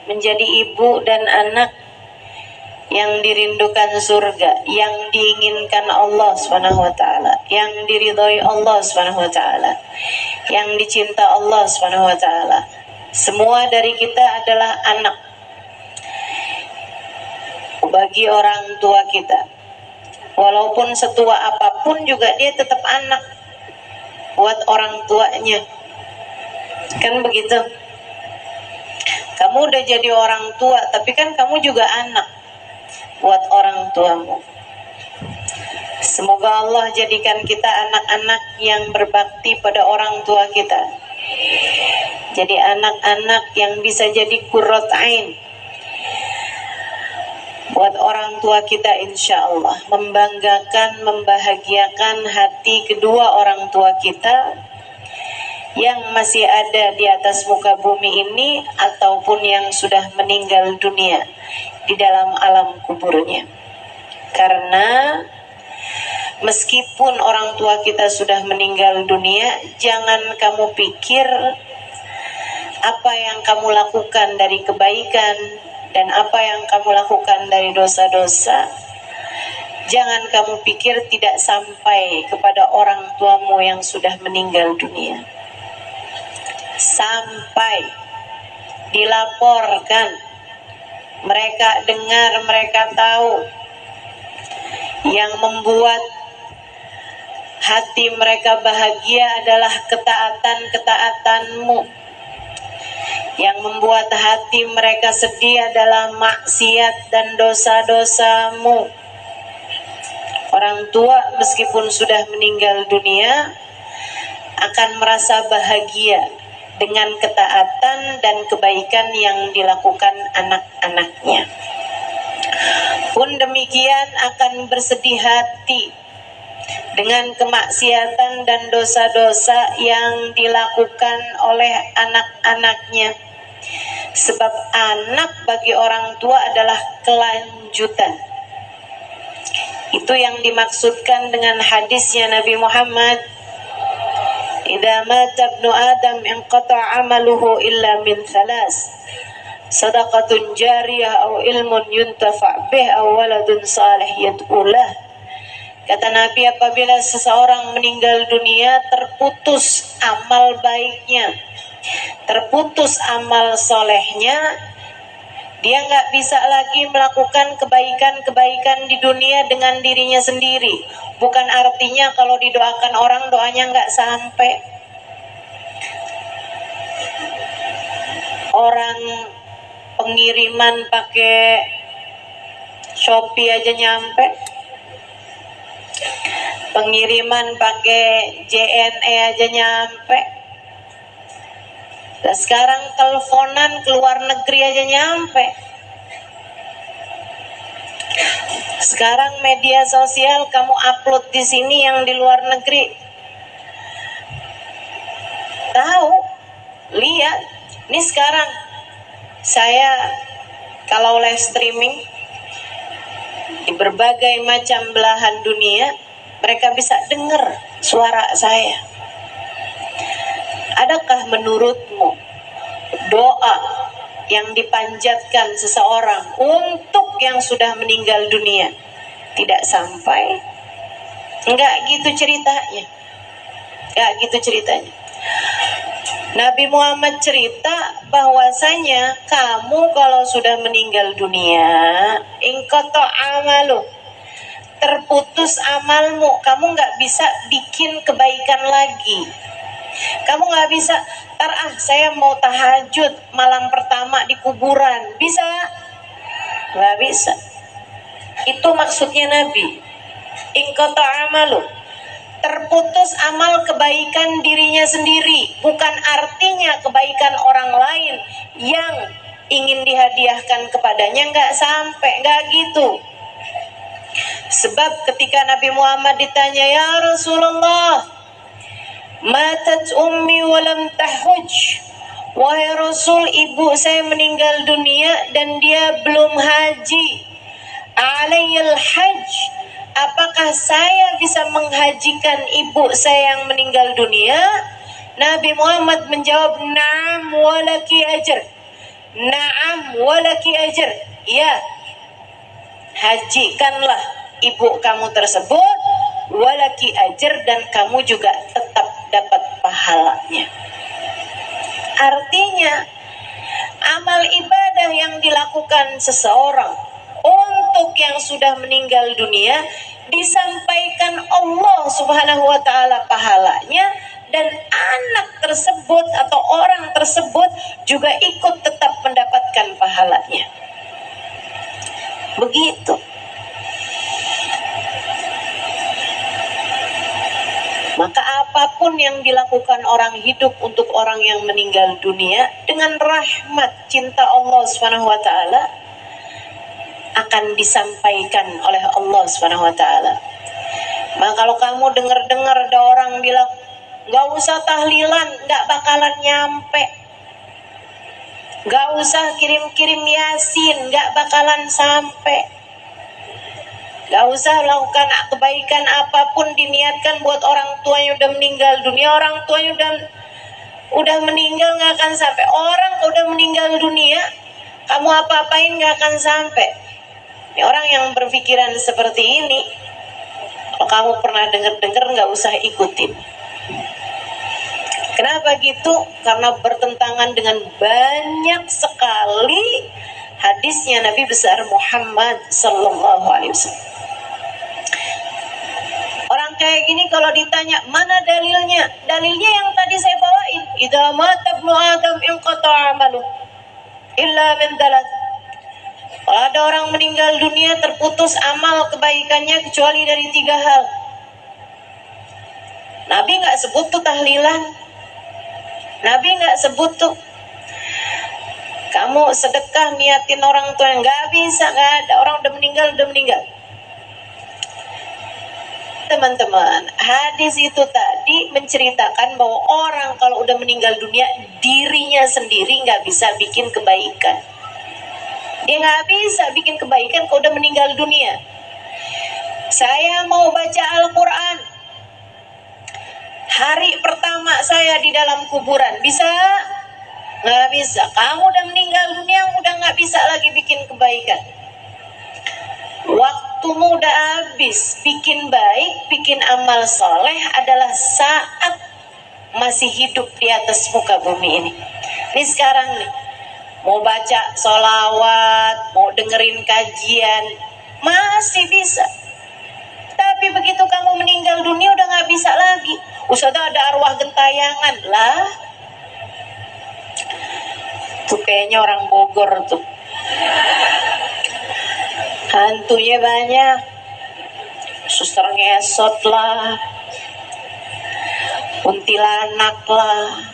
menjadi ibu dan anak yang dirindukan surga, yang diinginkan Allah SWT, yang diridhoi Allah SWT, yang dicinta Allah SWT. Semua dari kita adalah anak bagi orang tua kita. Walaupun setua apapun juga dia tetap anak buat orang tuanya. Kan begitu? Kamu udah jadi orang tua, tapi kan kamu juga anak buat orang tuamu. Semoga Allah jadikan kita anak-anak yang berbakti pada orang tua kita. Jadi anak-anak yang bisa jadi qurrat ain buat orang tua kita, insya Allah. Membanggakan, membahagiakan hati kedua orang tua kita yang masih ada di atas muka bumi ini ataupun yang sudah meninggal dunia di dalam alam kuburnya. Karena meskipun orang tua kita sudah meninggal dunia, jangan kamu pikir apa yang kamu lakukan dari kebaikan dan apa yang kamu lakukan dari dosa-dosa, jangan kamu pikir tidak sampai kepada orang tuamu yang sudah meninggal dunia. Sampai dilaporkan, mereka dengar, mereka tahu. Yang membuat hati mereka bahagia adalah ketaatan-ketaatanmu. Yang membuat hati mereka sedih adalah maksiat dan dosa-dosamu. Orang tua meskipun sudah meninggal dunia akan merasa bahagia dengan ketaatan dan kebaikan yang dilakukan anak-anaknya. Pun demikian akan bersedih hati dengan kemaksiatan dan dosa-dosa yang dilakukan oleh anak-anaknya. Sebab anak bagi orang tua adalah kelanjutan. Itu yang dimaksudkan dengan hadisnya Nabi Muhammad, idza mata ibnu adam inqata'a amaluhu illa min thalas, sadaqatun jariyah aw ilmun yuntafa' bih aw waladun salih yad'ulah. Kata Nabi, apabila seseorang meninggal dunia, terputus amal baiknya, terputus amal solehnya, dia nggak bisa lagi melakukan kebaikan-kebaikan di dunia dengan dirinya sendiri. Bukan artinya kalau didoakan orang doanya nggak sampai. Orang pengiriman pakai Shopee aja nyampe, pengiriman pakai JNE aja nyampe. Nah, sekarang teleponan ke luar negeri aja nyampe. Sekarang media sosial kamu upload di sini, yang di luar negeri tahu, lihat. Ini sekarang saya kalau live streaming di berbagai macam belahan dunia, mereka bisa dengar suara saya. Adakah menurutmu doa yang dipanjatkan seseorang untuk yang sudah meninggal dunia tidak sampai? Enggak gitu ceritanya. Enggak gitu ceritanya. Nabi Muhammad cerita bahwasanya kamu kalau sudah meninggal dunia, inqata amalu, terputus amalmu, kamu nggak bisa bikin kebaikan lagi. Kamu nggak bisa, saya mau tahajud malam pertama di kuburan, bisa? Nggak bisa. Itu maksudnya Nabi, inqata amalu, terputus amal kebaikan dirinya sendiri. Bukan artinya kebaikan orang lain yang ingin dihadiahkan kepadanya nggak sampai, nggak gitu. Sebab ketika Nabi Muhammad ditanya, ya Rasulullah, matat ummi walam tahujj, wahai Rasul, ibu saya meninggal dunia dan dia belum haji, alayyal hajj, apakah saya bisa menghajikan ibu saya yang meninggal dunia? Nabi Muhammad menjawab, na'am walaki ajr, Na'am walaki ajr. Ya, hajikanlah ibu kamu tersebut, walaki ajr, dan kamu juga tetap dapat pahalanya. Artinya, amal ibadah yang dilakukan seseorang untuk yang sudah meninggal dunia disampaikan Allah Subhanahu wa taala pahalanya, dan anak tersebut atau orang tersebut juga ikut tetap mendapatkan pahalanya. Begitu. Maka apapun yang dilakukan orang hidup untuk orang yang meninggal dunia, dengan rahmat cinta Allah Subhanahu wa taala akan disampaikan oleh Allah Subhanahu wa taala. Maka kalau kamu dengar-dengar ada orang bilang, "Gak usah tahlilan, gak bakalan nyampe. Gak usah kirim-kirim yasin, gak bakalan sampai. Gak usah lakukan kebaikan apapun diniatkan buat orang tua yang udah meninggal dunia, orang tuanya udah meninggal gak akan sampai." Orang udah meninggal dunia, kamu apa-apain gak akan sampai. Ini orang yang berpikiran seperti ini, kalau kamu pernah dengar-dengar gak usah ikutin. Kenapa gitu? Karena bertentangan dengan banyak sekali hadisnya Nabi besar Muhammad sallallahu alaihi wasallam. Orang kayak gini kalau ditanya, mana dalilnya? Dalilnya yang tadi saya bawain. Idza mata ibnu Adam inqata'a amalu illa min thalath. Kalau ada orang meninggal dunia, terputus amal kebaikannya kecuali dari 3 hal. Nabi nggak sebut tuh tahlilan. Nabi nggak sebut tuh kamu sedekah niatin orang tua, nggak bisa, nggak ada. Orang udah meninggal. Teman-teman, hadis itu tadi menceritakan bahwa orang kalau udah meninggal dunia, dirinya sendiri nggak bisa bikin kebaikan. Dia nggak bisa bikin kebaikan kalau udah meninggal dunia. Saya mau baca Al-Quran, hari pertama saya di dalam kuburan, bisa? Nggak bisa. Kamu udah meninggal dunia, udah nggak bisa lagi bikin kebaikan. Waktumu udah habis. Bikin baik, bikin amal soleh adalah saat masih hidup di atas muka bumi ini. Ini sekarang nih, mau baca sholawat, mau dengerin kajian, masih bisa. Tapi begitu kamu meninggal dunia udah nggak bisa lagi. Ustazah ada arwah gentayangan lah. Tuh kayaknya orang Bogor tuh. Hantunya banyak. Suster ngesot lah. Kuntilanak lah.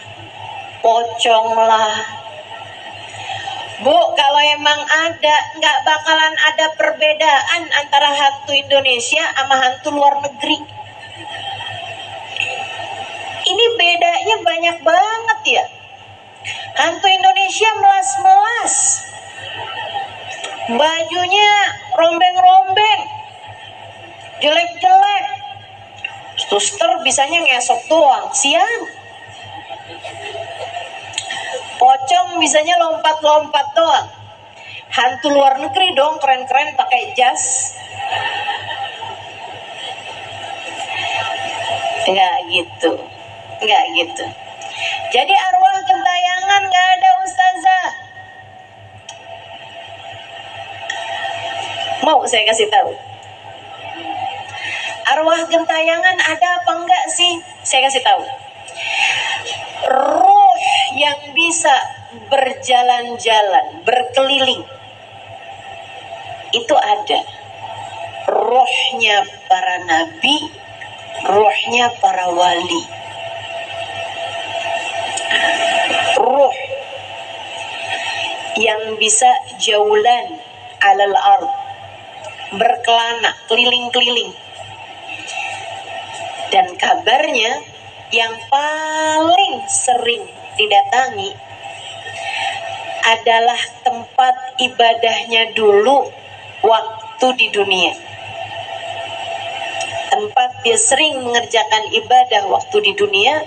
Pocong lah. Bu, kalau emang ada, nggak bakalan ada perbedaan antara hantu Indonesia sama hantu luar negeri. Ini bedanya banyak banget ya. Hantu Indonesia melas-melas, bajunya rombeng-rombeng, jelek-jelek. Suster bisanya ngesok doang, siang. Pocong bisanya lompat-lompat doang. Hantu luar negeri dong, keren-keren pakai jas. Enggak gitu. Jadi arwah gentayangan nggak ada, ustazah. Mau saya kasih tahu, arwah gentayangan ada apa enggak sih? Saya kasih tahu. Ruh yang bisa berjalan-jalan, berkeliling, itu ada. Ruhnya para nabi, ruhnya para wali. Ruh yang bisa jaulan alal ard, berkelana, keliling-keliling. Dan kabarnya yang paling sering didatangi adalah tempat ibadahnya dulu waktu di dunia. Tempat dia sering mengerjakan ibadah waktu di dunia,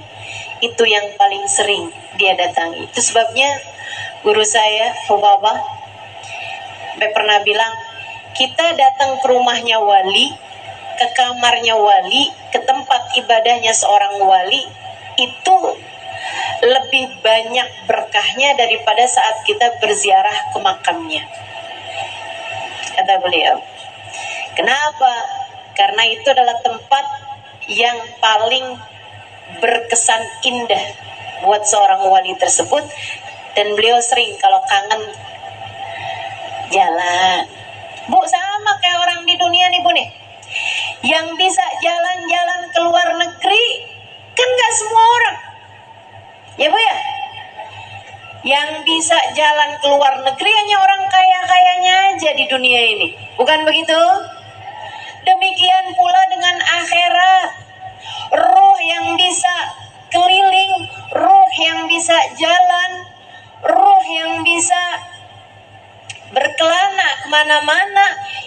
itu yang paling sering dia datangi. Itu sebabnya guru saya Hubabah pernah bilang, kita datang ke rumahnya wali, ke kamarnya wali, ke tempat ibadahnya seorang wali, itu lebih banyak berkahnya daripada saat kita berziarah ke makamnya, kata beliau. Kenapa? Karena itu adalah tempat yang paling berkesan indah buat seorang wali tersebut. Dan beliau sering kalau kangen jalan. Bu, sama kayak orang di dunia nih Bu nih, yang bisa jalan-jalan ke luar negeri kan gak semua orang, ya Bu ya. Yang bisa jalan ke luar negeri hanya orang kaya-kayanya aja di dunia ini, bukan begitu? Demikian pula dengan akhirat. Ruh yang bisa keliling, ruh yang bisa jalan, ruh yang bisa berkelana kemana-mana,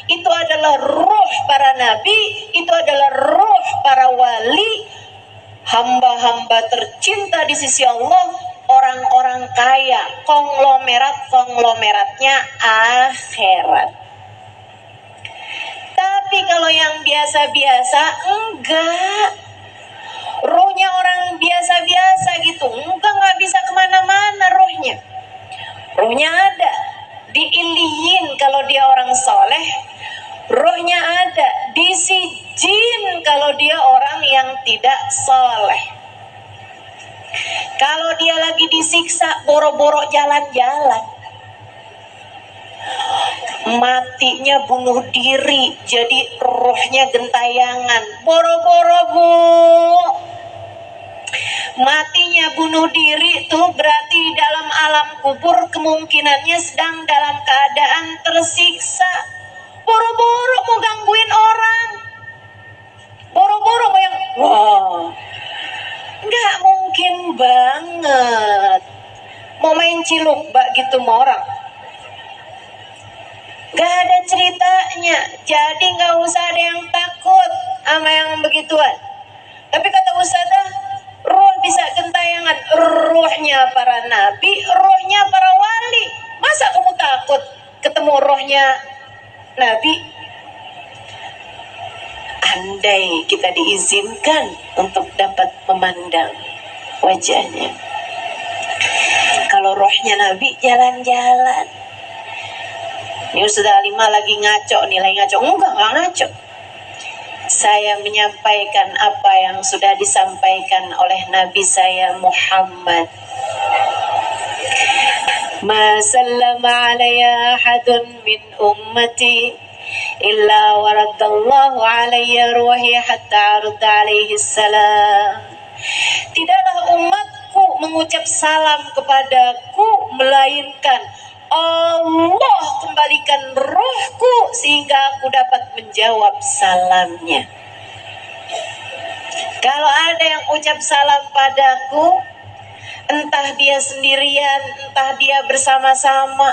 itu adalah ruh para nabi, itu adalah ruh para wali, hamba-hamba tercinta di sisi Allah, orang-orang kaya, konglomeratnya akhirat. Tapi kalau yang biasa-biasa, enggak. Ruhnya orang biasa-biasa gitu, enggak bisa kemana-mana ruhnya. Ruhnya ada di Iliyin kalau dia orang soleh, ruhnya ada di Sijin kalau dia orang yang tidak soleh. Kalau dia lagi disiksa, boro-boro jalan-jalan, matinya bunuh diri, jadi rohnya gentayangan, boro-boro Bu. Matinya bunuh diri tuh berarti di dalam alam kubur kemungkinannya sedang dalam keadaan tersiksa. Boro-boro mau gangguin orang, boro-boro mau yang nggak mungkin banget mau main ciluk gitu sama orang. Gak ada ceritanya, jadi gak usah ada yang takut sama yang begituan. Tapi kata Ustazah, ruh bisa gentayangan, ruhnya para nabi, ruhnya para wali. Masa kamu takut ketemu ruhnya nabi? Andai kita diizinkan untuk dapat memandang wajahnya. Kalau ruhnya nabi jalan-jalan. Ini sudah 5 lagi ngaco, nilai ngaco. Enggak ngaco. Saya menyampaikan apa yang sudah disampaikan oleh Nabi saya Muhammad. Ma sallama alayya ahadun min ummati illa waradallahu alayya ruhi hatta arudda alaihi salam. Tidaklah umatku mengucap salam kepadaku melainkan Allah kembalikan rohku sehingga aku dapat menjawab salamnya. Kalau ada yang ucap salam padaku, entah dia sendirian, entah dia bersama-sama,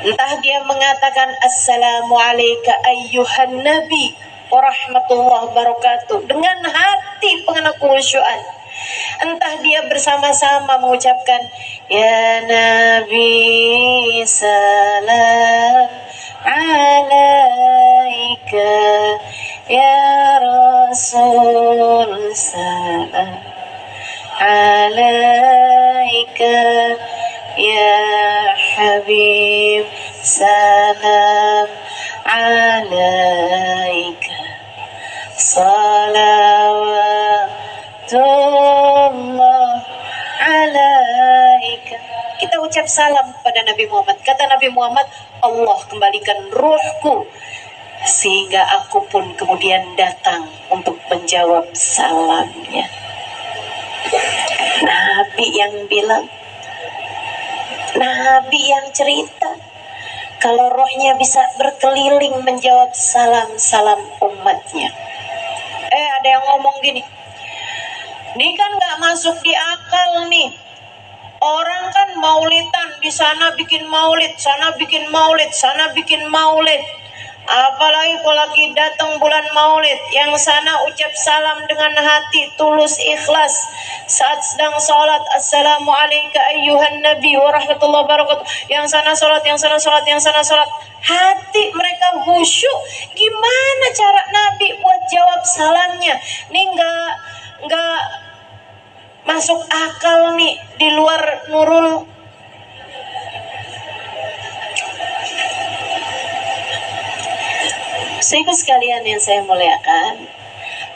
entah dia mengatakan assalamu alayka ayyuhan nabi warahmatullahi wabarakatuh dengan hati penuh khusyuan, entah dia bersama-sama mengucapkan ya Nabi salam alaika, ya Rasul salam alaika, ya Habib salam alaika, salawatullah alaika. Kita ucap salam pada Nabi Muhammad. Kata Nabi Muhammad, Allah kembalikan ruhku sehingga aku pun kemudian datang untuk menjawab salamnya. Nabi yang bilang, Nabi yang cerita kalau rohnya bisa berkeliling menjawab salam-salam umatnya. Ada yang ngomong gini, ini kan gak masuk di akal nih. Orang kan maulidan, di sana bikin maulid, sana bikin maulid, sana bikin maulid. Apalagi kalau lagi datang bulan Maulid, yang sana ucap salam dengan hati tulus ikhlas. Saat sedang sholat, assalamualaikum ayyuhan nabi wa rahmatullahi wabarakatuh. Yang sana sholat, yang sana sholat, yang sana sholat. Hati mereka khusyuk. Gimana cara Nabi buat jawab salamnya? Nih nggak masuk akal nih, di luar nurul. Sehingga sekalian yang saya muliakan,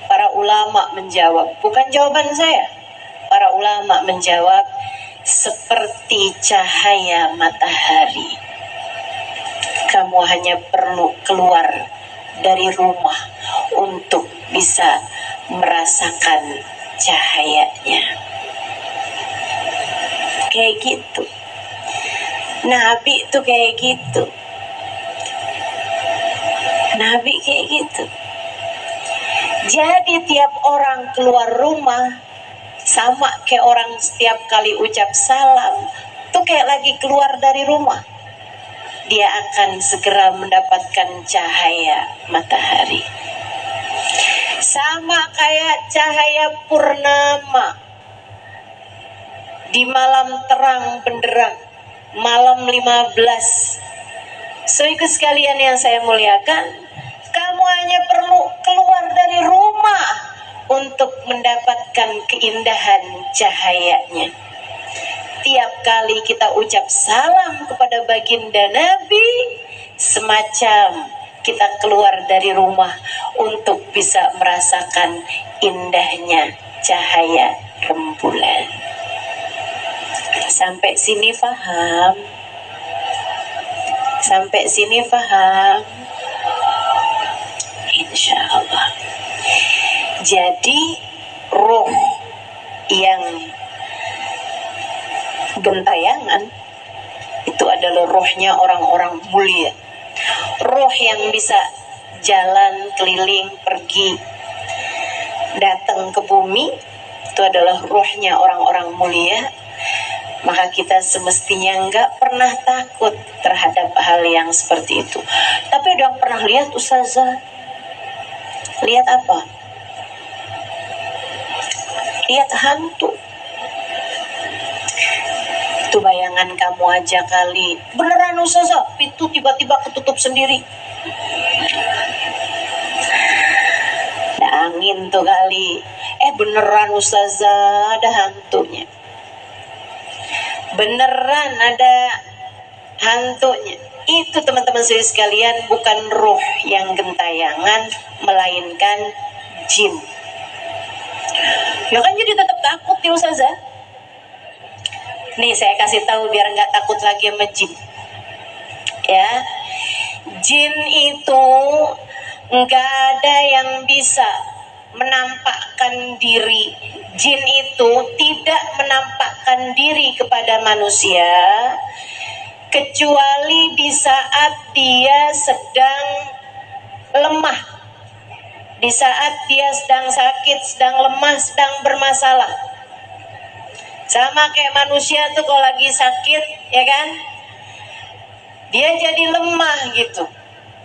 para ulama menjawab, bukan jawaban saya. Para ulama menjawab seperti cahaya matahari. Kamu hanya perlu keluar dari rumah untuk bisa merasakan cahayanya. Kayak gitu. Nabi tuh kayak gitu. Nabi kayak gitu. Jadi tiap orang keluar rumah, sama kayak orang setiap kali ucap salam, tuh kayak lagi keluar dari rumah. Dia akan segera mendapatkan cahaya matahari. Sama kayak cahaya purnama di malam terang benderang, malam 15. Saudara sekalian yang saya muliakan, kamu hanya perlu keluar dari rumah untuk mendapatkan keindahan cahayanya. Tiap kali kita ucap salam kepada baginda Nabi, semacam kita keluar dari rumah untuk bisa merasakan indahnya cahaya rembulan. Sampai sini paham? Sampai sini paham? Insya Allah. Jadi roh yang gentayangan itu adalah rohnya orang-orang mulia. Roh yang bisa jalan keliling, pergi, datang ke bumi, itu adalah rohnya orang-orang mulia. Maka kita semestinya nggak pernah takut terhadap hal yang seperti itu. Tapi udah pernah lihat Ustazah? Lihat apa? Lihat hantu. Itu bayangan kamu aja kali. Beneran Ustazah, pintu tiba-tiba ketutup sendiri. Ada angin tuh kali. Beneran Ustazah, ada hantunya. Beneran ada hantunya. Itu teman-teman saya sekalian bukan roh yang gentayangan, melainkan jin. Ya kan jadi tetap takut ya Ustazah. Nih saya kasih tahu biar nggak takut lagi sama jin. Ya, jin itu nggak ada yang bisa menampakkan diri. Jin itu tidak menampakkan diri kepada manusia kecuali di saat dia sedang lemah, di saat dia sedang sakit, sedang lemah, sedang bermasalah. Sama kayak manusia tuh kalau lagi sakit, ya kan? Dia jadi lemah gitu.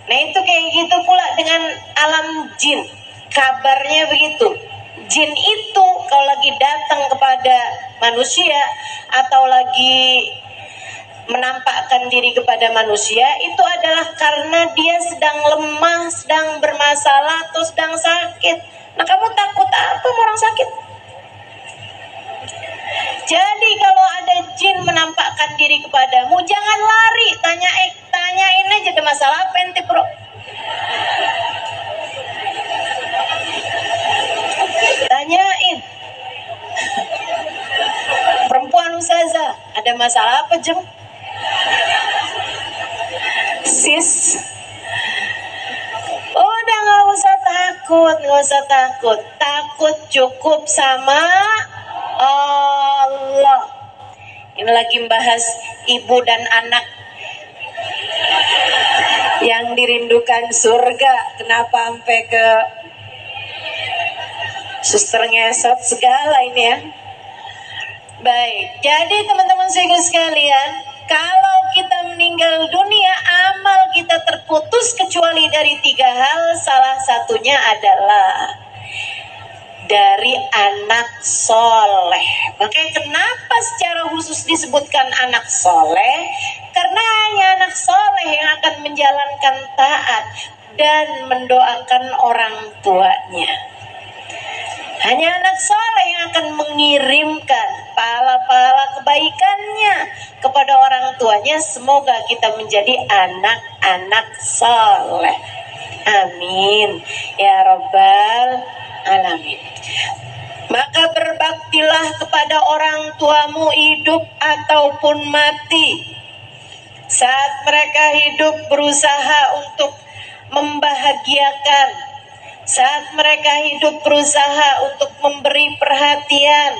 Nah itu kayak gitu pula dengan alam jin. Kabarnya begitu. Jin itu kalau lagi datang kepada manusia atau lagi menampakkan diri kepada manusia, itu adalah karena dia sedang lemah, sedang bermasalah, atau sedang sakit. Nah kamu takut apa orang sakit? Jadi kalau ada jin menampakkan diri kepadamu, jangan lari, tanyain aja ada masalah apa ente bro. Tanyain. Perempuan Ustazah, ada masalah apa Jem? Sis, udah gak usah takut. Takut cukup sama Allah. Ini lagi bahas ibu dan anak yang dirindukan surga. Kenapa sampai ke suster ngesot segala ini ya. Baik, jadi teman-teman sekalian, kalau kita meninggal dunia, amal kita terputus kecuali dari 3 hal. Salah satunya adalah dari anak soleh. Makanya kenapa secara khusus disebutkan anak soleh? Karena hanya anak soleh yang akan menjalankan taat dan mendoakan orang tuanya. Hanya anak soleh yang akan mengirimkan pahala-pahala kebaikannya kepada orang tuanya. Semoga kita menjadi anak-anak soleh. Amin ya Rabbal Alamin. Maka berbaktilah kepada orang tuamu hidup ataupun mati. Saat mereka hidup berusaha untuk membahagiakan. Saat mereka hidup berusaha untuk memberi perhatian.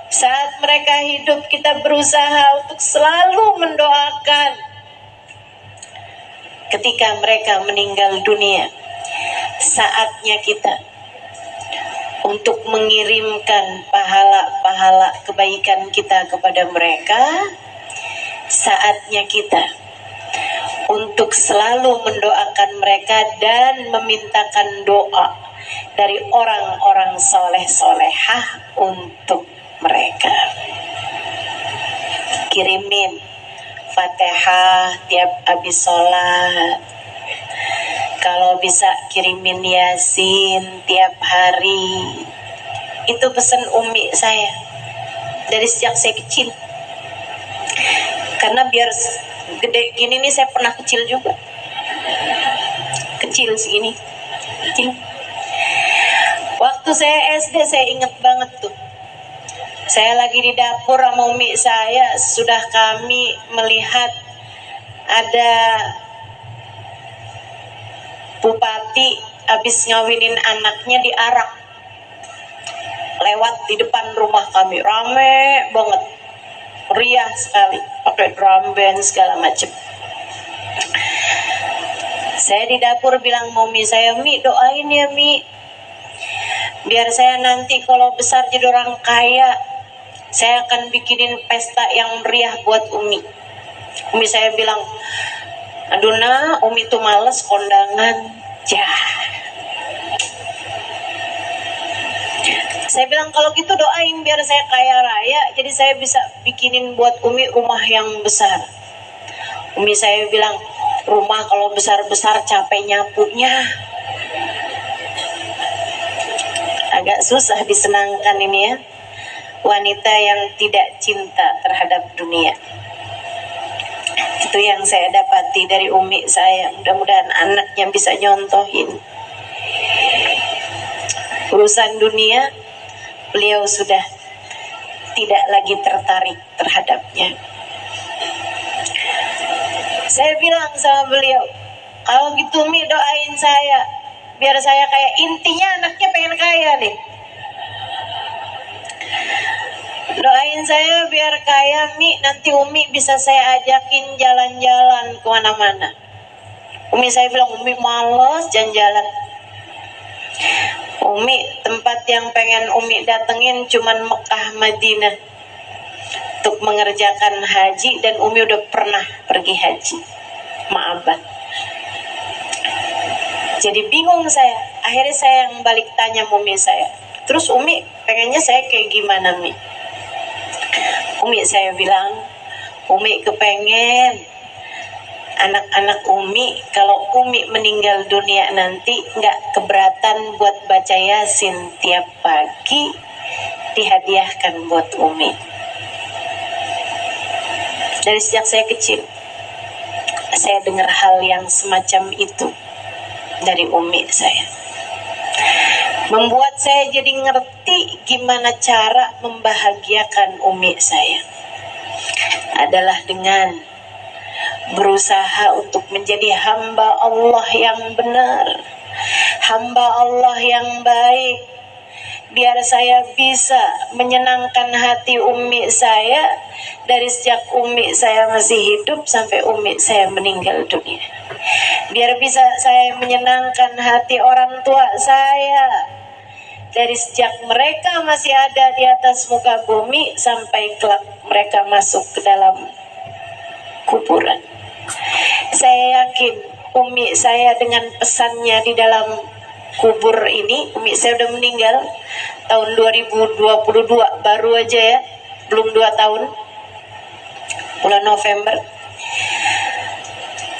Saat mereka hidup kita berusaha untuk selalu mendoakan. Ketika mereka meninggal dunia, saatnya kita untuk mengirimkan pahala-pahala kebaikan kita kepada mereka. Saatnya kita untuk selalu mendoakan mereka dan memintakan doa dari orang-orang soleh-solehah untuk mereka. Kirimin Fatihah tiap habis sholat. Kalau bisa kirimin Yasin tiap hari. Itu pesan umi saya dari sejak saya kecil. Karena biar gede gini nih, saya pernah kecil juga. Kecil segini. Kecil. Waktu saya SD saya ingat banget tuh. Saya lagi di dapur sama umi saya, sudah kami melihat ada bupati habis ngawinin anaknya diarak. Lewat di depan rumah kami, rame banget. Riah sekali, pakai drum band segala macam. Saya di dapur bilang mami saya, Mi doain ya Mi, biar saya nanti kalau besar jadi orang kaya, saya akan bikinin pesta yang meriah buat Umi. Umi saya bilang, aduh nah, Umi tuh males kondangan. Saya bilang kalau gitu doain biar saya kaya raya, jadi saya bisa bikinin buat Umi rumah yang besar. Umi saya bilang, rumah kalau besar-besar capek nyapunya. Agak susah disenangkan ini ya, wanita yang tidak cinta terhadap dunia. Itu yang saya dapati dari Umi saya. Mudah-mudahan anaknya bisa nyontohin. Urusan dunia beliau sudah tidak lagi tertarik terhadapnya. Saya bilang sama beliau, kalau gitu Mi doain saya biar saya kaya. Intinya anaknya pengen kaya nih. Doain saya biar kaya Mi, nanti Umi bisa saya ajakin jalan-jalan kemana-mana. Umi saya bilang, Umi males jalan-jalan. Umi tempat yang pengen Umi datengin cuman Mekah Madinah untuk mengerjakan haji, dan Umi udah pernah pergi haji. Maaf. Jadi bingung saya. Akhirnya saya yang balik tanya Umi saya, terus Umi pengennya saya kayak gimana Mi? Umi saya bilang, Umi kepengen anak-anak Umi kalau Umi meninggal dunia nanti nggak keberatan buat baca Yasin tiap pagi, dihadiahkan buat Umi. Dari sejak saya kecil saya dengar hal yang semacam itu dari Umi saya, membuat saya jadi ngerti gimana cara membahagiakan Umi saya adalah dengan berusaha untuk menjadi hamba Allah yang benar, hamba Allah yang baik, biar saya bisa menyenangkan hati Umi saya dari sejak Umi saya masih hidup sampai Umi saya meninggal dunia. Biar bisa saya menyenangkan hati orang tua saya dari sejak mereka masih ada di atas muka bumi sampai kelak mereka masuk ke dalam kuburan. Saya yakin umi saya dengan pesannya di dalam kubur ini. Umi saya udah meninggal tahun 2022, baru aja ya, belum 2 tahun, bulan November.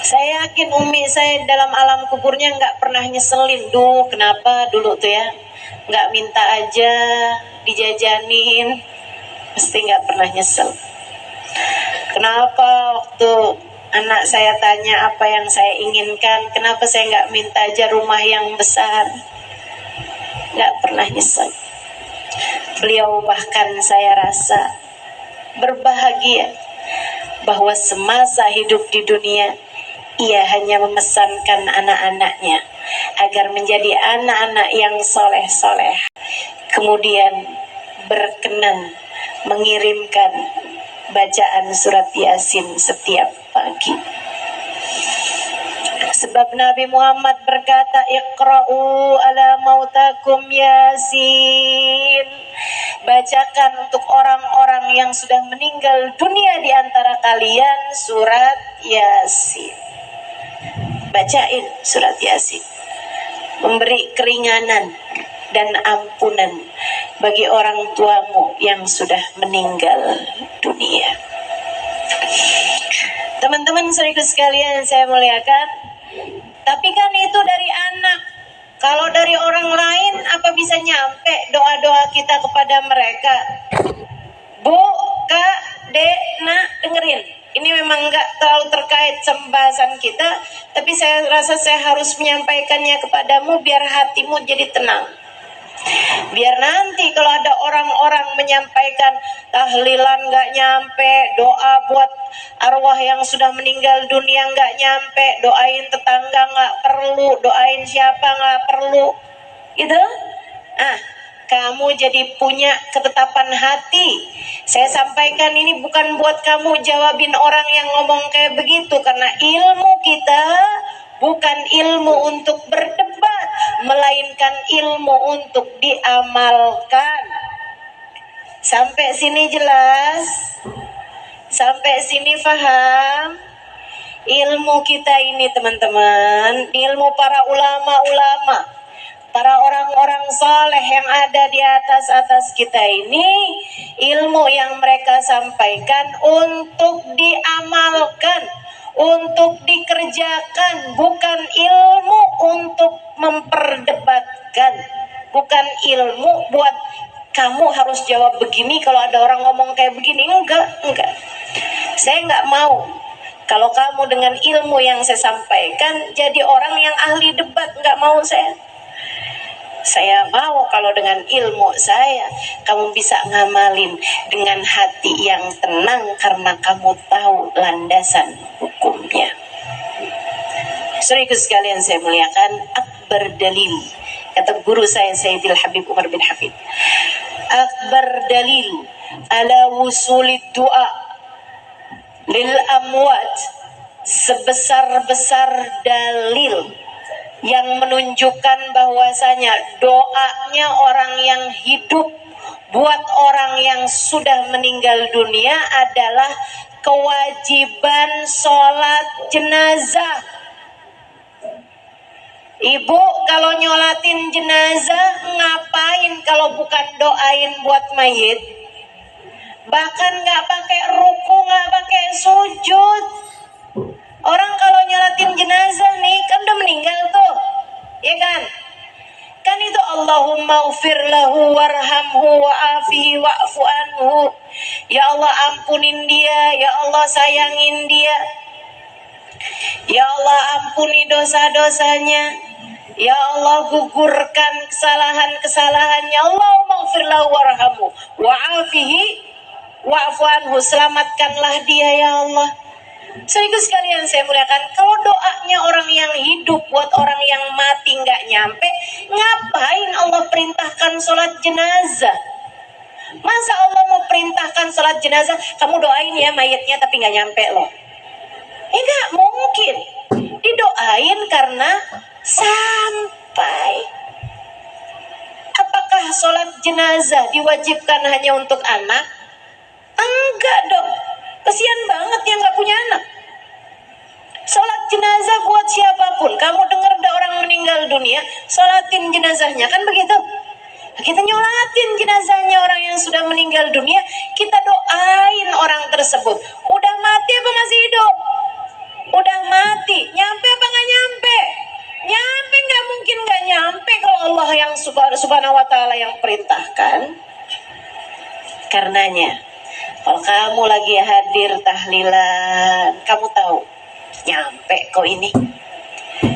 Saya yakin umi saya dalam alam kuburnya nggak pernah nyeselin, kenapa dulu tuh ya nggak minta aja dijajanin, pasti nggak pernah nyesel. Kenapa waktu anak saya tanya apa yang saya inginkan, kenapa saya nggak minta aja rumah yang besar, nggak pernah nyesel. Beliau bahkan saya rasa berbahagia bahwa semasa hidup di dunia ia hanya memesankan anak-anaknya agar menjadi anak-anak yang soleh-soleh, kemudian berkenan mengirimkan bacaan surat Yasin setiap pagi. Sebab Nabi Muhammad berkata, Iqra'u ala mautakum Yasin. Bacakan untuk orang-orang yang sudah meninggal dunia di antara kalian surat Yasin. Bacain surat Yasin, memberi keringanan dan ampunan bagi orang tuamu yang sudah meninggal dunia. Teman-teman saudara sekalian yang saya muliakan, tapi kan itu dari anak. Kalau dari orang lain, apa bisa nyampe doa-doa kita kepada mereka? Bu, Kak, Dek, Nak, dengerin. Ini memang nggak terlalu terkait pembahasan kita, tapi saya rasa saya harus menyampaikannya kepadamu biar hatimu jadi tenang. Biar nanti kalau ada orang-orang menyampaikan tahlilan nggak nyampe, doa buat arwah yang sudah meninggal dunia nggak nyampe, doain tetangga nggak perlu, doain siapa nggak perlu, gitu. Kamu jadi punya ketetapan hati. Saya sampaikan ini bukan buat kamu jawabin orang yang ngomong kayak begitu, karena ilmu kita bukan ilmu untuk berdebat, melainkan ilmu untuk diamalkan. Sampai sini jelas? Sampai sini paham? Ilmu kita ini teman-teman, ilmu para ulama-ulama, para orang-orang saleh yang ada di atas kita ini, ilmu yang mereka sampaikan untuk diamalkan, untuk dikerjakan, bukan ilmu untuk memperdebatkan, bukan ilmu buat kamu harus jawab begini kalau ada orang ngomong kayak begini. Enggak. Saya nggak mau kalau kamu dengan ilmu yang saya sampaikan jadi orang yang ahli debat, nggak mau saya. Saya mau kalau dengan ilmu saya kamu bisa ngamalin dengan hati yang tenang karena kamu tahu landasan hukumnya. Saudaraku sekalian saya muliakan, akbar dalil, kata guru saya Sayyidil Habib Umar bin Hafid, akbar dalil ala wusulid du'a lil amwat, sebesar-besar dalil yang menunjukkan bahwasanya doanya orang yang hidup buat orang yang sudah meninggal dunia adalah kewajiban sholat jenazah. Ibu kalau nyolatin jenazah ngapain kalau bukan doain buat mayit? Bahkan nggak pakai ruku, nggak pakai sujud. Orang kalau nyolatin jenazah nih kan udah meninggal tuh, ya kan? Kan itu Allahumma ufir lahu warhamhu wa'afihi wa'fu anhu. Ya Allah ampunin dia, ya Allah sayangin dia, ya Allah ampuni dosa-dosanya, ya Allah gugurkan kesalahan-kesalahannya. Allahumma ufir lahu warhamhu wa'afihi wa'fu anhu, selamatkanlah dia ya Allah. Saudara sekalian saya muliakan, kalau doanya orang yang hidup buat orang yang mati nggak nyampe, ngapain Allah perintahkan sholat jenazah? Masa Allah mau perintahkan sholat jenazah, kamu doain ya mayatnya tapi nggak nyampe loh? Nggak mungkin. Didoain karena sampai. Apakah sholat jenazah diwajibkan hanya untuk anak? Enggak dong. Kasian banget yang gak punya anak. Sholat jenazah buat siapa dunia, sholatin jenazahnya, kan begitu? Kita nyolatin jenazahnya orang yang sudah meninggal dunia, kita doain orang tersebut. Udah mati apa masih hidup? Udah mati, nyampe apa nggak nyampe? Nyampe, nggak mungkin nggak nyampe kalau Allah yang subhanahu wa ta'ala yang perintahkan. Karenanya, kalau kamu lagi hadir tahlilan, kamu tahu nyampe kok ini.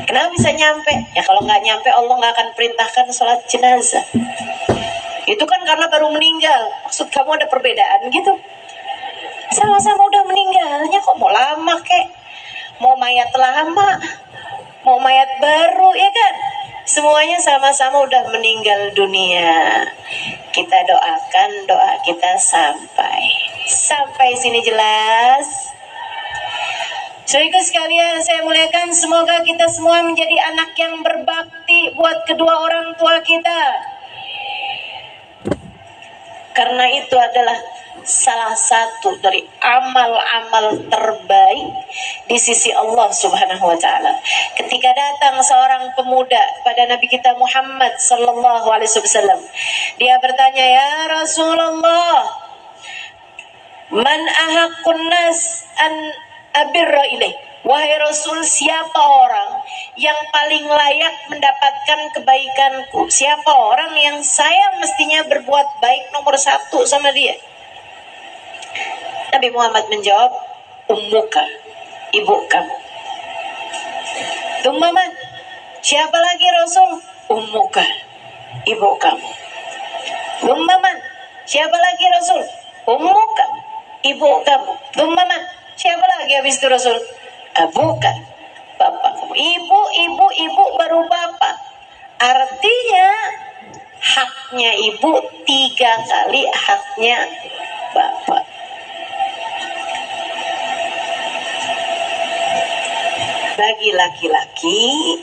Kenapa bisa nyampe? Ya kalau nggak nyampe Allah nggak akan perintahkan sholat jenazah. Itu kan karena baru meninggal. Maksud kamu ada perbedaan gitu? Sama-sama udah meninggalnya kok mau lama kek? Mau mayat lama? Mau mayat baru, ya kan? Semuanya sama-sama udah meninggal dunia. Kita doakan, doa kita sampai sini jelas. Saudaraku sekalian, saya muliakan, semoga kita semua menjadi anak yang berbakti buat kedua orang tua kita. Karena itu adalah salah satu dari amal-amal terbaik di sisi Allah Subhanahu wa ta'ala. Ketika datang seorang pemuda pada Nabi kita Muhammad sallallahu alaihi wasallam, dia bertanya, "Ya Rasulullah, man ahaqqun nas an abirra ilaih?" Wahai Rasul, siapa orang yang paling layak mendapatkan kebaikanku? Siapa orang yang saya mestinya berbuat baik nomor satu sama dia? Nabi Muhammad menjawab, ummuka, ibu kamu. Tummaman, siapa lagi Rasul? Ummuka, ibu kamu. Tummaman, siapa lagi Rasul? Ummuka, ibu kamu. Tummaman, siapa lagi habis itu Rasul? Abuka, bapak kamu. Ibu baru bapak. Artinya haknya ibu 3 kali haknya bapak. Bagi laki-laki,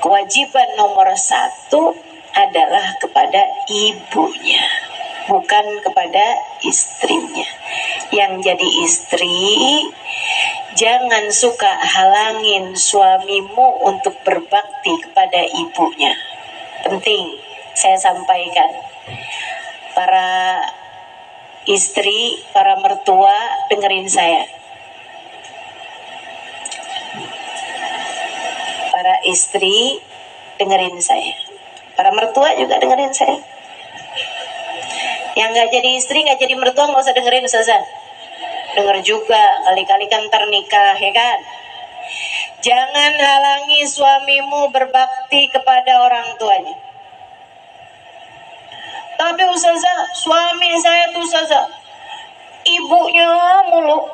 kewajiban nomor 1 adalah kepada ibunya, bukan kepada istrinya. Yang jadi istri, jangan suka halangin suamimu untuk berbakti kepada ibunya. Penting saya sampaikan, para istri, para mertua, dengerin saya. Para istri, dengerin saya. Para mertua juga dengerin saya. Yang gak jadi istri, gak jadi mertua, gak usah dengerin Ustazah. Denger juga, kali-kali kan ternikah, ya kan? Jangan halangi suamimu berbakti kepada orang tuanya. Tapi Ustazah, suami saya tuh Ustazah, ibunya mulu.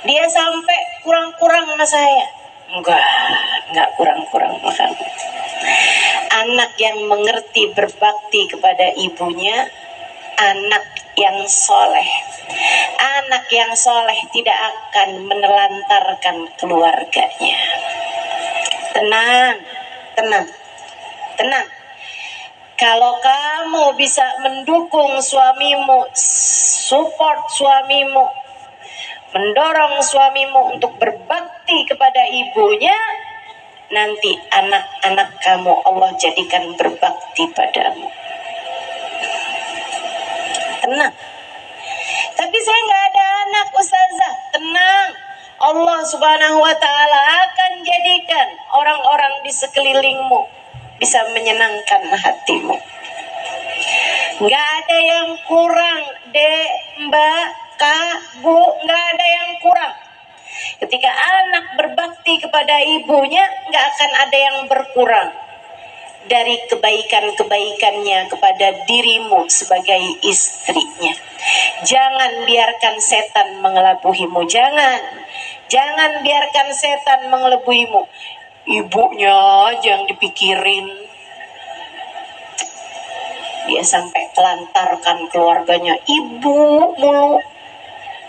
Dia sampai kurang-kurang sama saya. Enggak kurang-kurang sama kamu. Anak yang mengerti berbakti kepada ibunya, anak yang soleh. Anak yang soleh tidak akan menelantarkan keluarganya. Tenang. Kalau kamu bisa mendukung suamimu, support suamimu, mendorong suamimu untuk berbakti kepada ibunya, nanti anak-anak kamu Allah jadikan berbakti padamu. Tenang. Tapi saya nggak ada anak Ustazah. Tenang. Allah Subhanahu wa ta'ala akan jadikan orang-orang di sekelilingmu bisa menyenangkan hatimu. Nggak ada yang kurang, Dek, Mbak, Kak, Bu, nggak ada yang kurang. Ketika anak berbakti kepada ibunya, nggak akan ada yang berkurang dari kebaikan-kebaikannya kepada dirimu sebagai istrinya. Jangan biarkan setan mengelabuhimu. Jangan biarkan setan mengelabuhimu. Ibunya aja yang dipikirin. Dia sampai telantarkan keluarganya. Ibu mulu.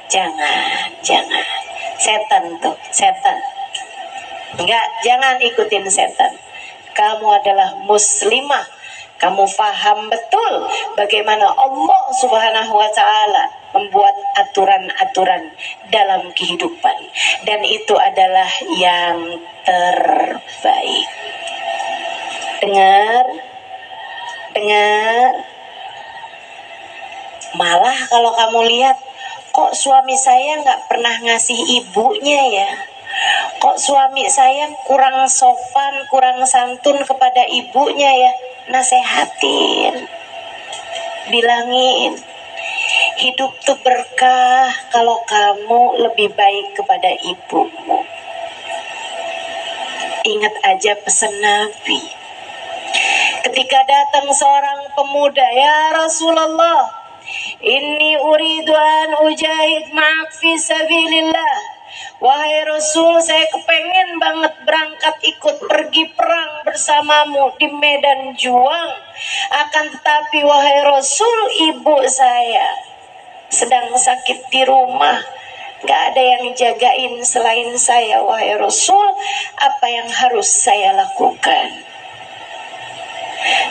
Jangan. Setan. Enggak, jangan ikutin setan. Kamu adalah muslimah. Kamu faham betul bagaimana Allah Subhanahu wa ta'ala membuat aturan-aturan dalam kehidupan, dan itu adalah yang terbaik. Dengar. Malah kalau kamu lihat, kok suami saya nggak pernah ngasih ibunya ya? Kok suami saya kurang sopan, kurang santun kepada ibunya ya? Nasehatin, bilangin, hidup tuh berkah kalau kamu lebih baik kepada ibumu. Ingat aja pesan Nabi. Ketika datang seorang pemuda, ya Rasulullah, inni uridu an ujahid ma'ak fi sabilillah. Wahai Rasul, saya kepengen banget berangkat ikut pergi perang bersamamu di medan juang. Akan tetapi wahai Rasul, ibu saya sedang sakit di rumah, gak ada yang jagain selain saya. Wahai Rasul, apa yang harus saya lakukan?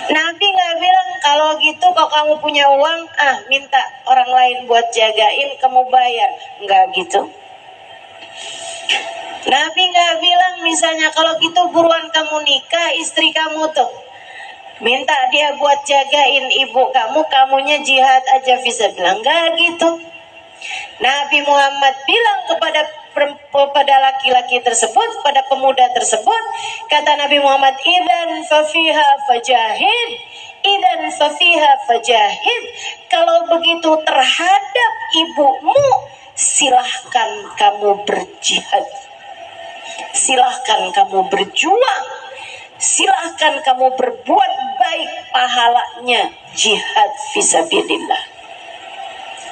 Nabi gak bilang, kalau gitu kalau kamu punya uang, minta orang lain buat jagain, kamu bayar. Enggak gitu. Nabi gak bilang misalnya, kalau gitu buruan kamu nikah, istri kamu tuh minta dia buat jagain ibu kamu, kamunya jihad aja fisabilillah. Enggak gitu. Nabi Muhammad bilang kepada laki-laki tersebut, pada pemuda tersebut, kata Nabi Muhammad, idan fafiha fajahid. Kalau begitu terhadap ibumu, silahkan kamu berjihad, silahkan kamu berjuang, silahkan kamu berbuat baik, pahalanya jihad fisabilillah.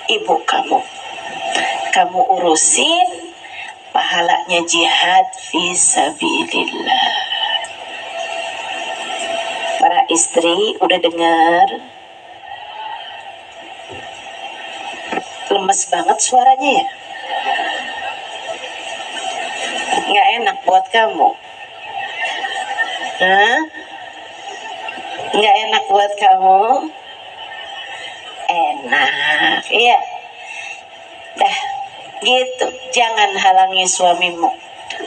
Ibu kamu urusin, pahalanya jihad fisabilillah. Para istri udah dengar? Lemes banget suaranya ya? Nggak enak buat kamu? Nggak enak buat kamu? Enak, iya. Dah, gitu. Jangan halangi suamimu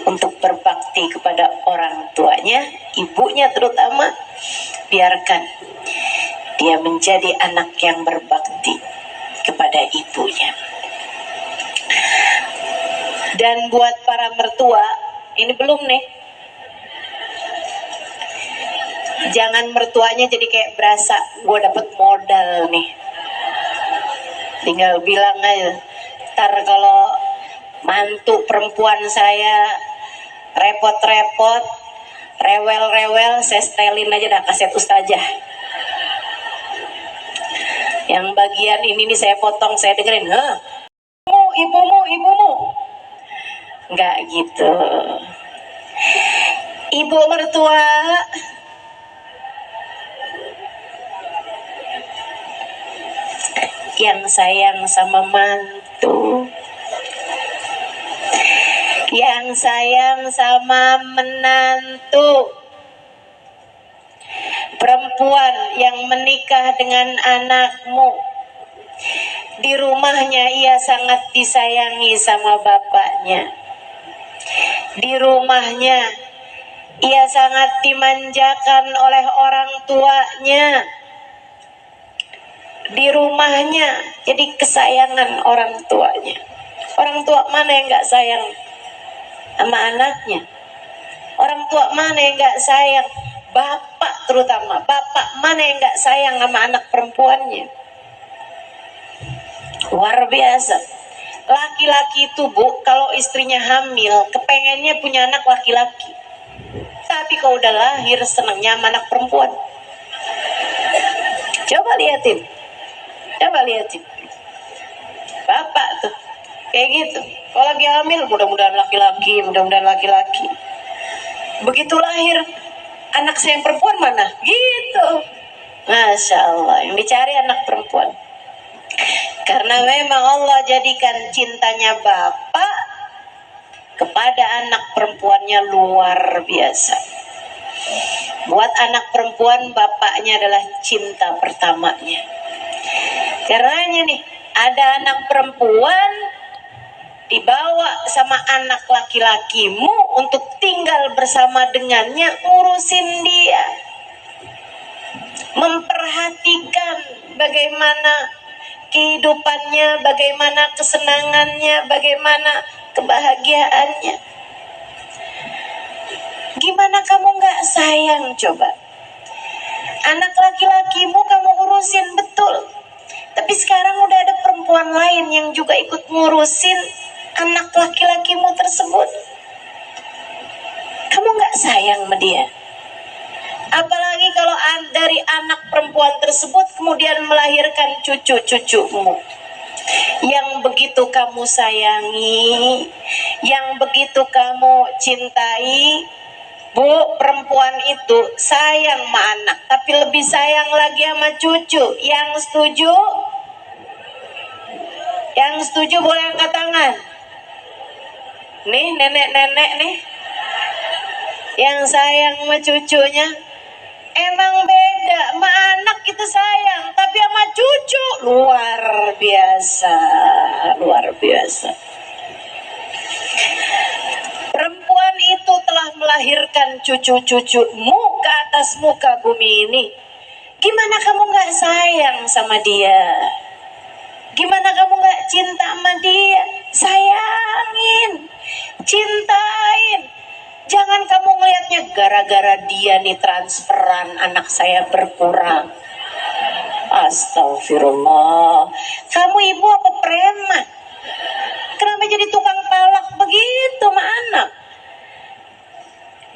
untuk berbakti kepada orang tuanya, ibunya terutama. Biarkan dia menjadi anak yang berbakti kepada ibunya. Dan buat para mertua, ini belum nih, jangan mertuanya jadi kayak berasa gue dapet modal nih, tinggal bilang aja, ntar kalau mantu perempuan saya repot-repot, rewel-rewel, saya setelin aja dah kaset ustazah. Yang bagian ini nih saya potong, saya dengerin, ibumu. Enggak gitu. Ibu mertua yang sayang sama mantu, yang sayang sama menantu, perempuan yang menikah dengan anakmu, di rumahnya ia sangat disayangi sama bapaknya, di rumahnya ia sangat dimanjakan oleh orang tuanya, di rumahnya jadi kesayangan orang tuanya. Orang tua mana yang gak sayang sama anaknya? Orang tua mana yang gak sayang? Bapak terutama, bapak mana yang gak sayang sama anak perempuannya? Luar biasa. Laki-laki itu, Bu, kalau istrinya hamil, kepengennya punya anak laki-laki. Tapi kalau udah lahir, senangnya sama anak perempuan. Coba liatin. Bapak tuh kayak gitu. Kalau lagi hamil, mudah-mudahan laki-laki. Begitu lahir, anak saya yang perempuan mana? Gitu. Masya Allah, yang dicari anak perempuan. Karena memang Allah jadikan cintanya bapak kepada anak perempuannya luar biasa. Buat anak perempuan, bapaknya adalah cinta pertamanya. Karenanya nih, Ada anak perempuan dibawa sama anak laki-lakimu untuk tinggal bersama dengannya, ngurusin dia, memperhatikan bagaimana kehidupannya, bagaimana kesenangannya, bagaimana kebahagiaannya. Gimana kamu gak sayang coba? Anak laki-lakimu kamu urusin betul, tapi sekarang udah ada perempuan lain yang juga ikut ngurusin anak laki-lakimu tersebut. Kamu gak sayang sama dia? Apalagi kalau dari anak perempuan tersebut kemudian melahirkan cucu-cucumu yang begitu kamu sayangi, yang begitu kamu cintai. Bu, perempuan itu sayang sama anak, tapi lebih sayang lagi sama cucu. Yang setuju? Yang setuju boleh angkat tangan. Nih, nenek-nenek nih, yang sayang sama cucunya. Emang beda, sama anak kita sayang, tapi sama cucu luar biasa, luar biasa. Perempuan itu telah melahirkan cucu-cucumu ke atas muka bumi ini. Gimana kamu gak sayang sama dia? Gimana kamu gak cinta sama dia? Sayangin, cintain. Jangan kamu ngelihatnya gara-gara dia nih transferan anak saya berkurang. Astagfirullah. Kamu ibu apa preman? Kenapa jadi tukang palak begitu sama anak?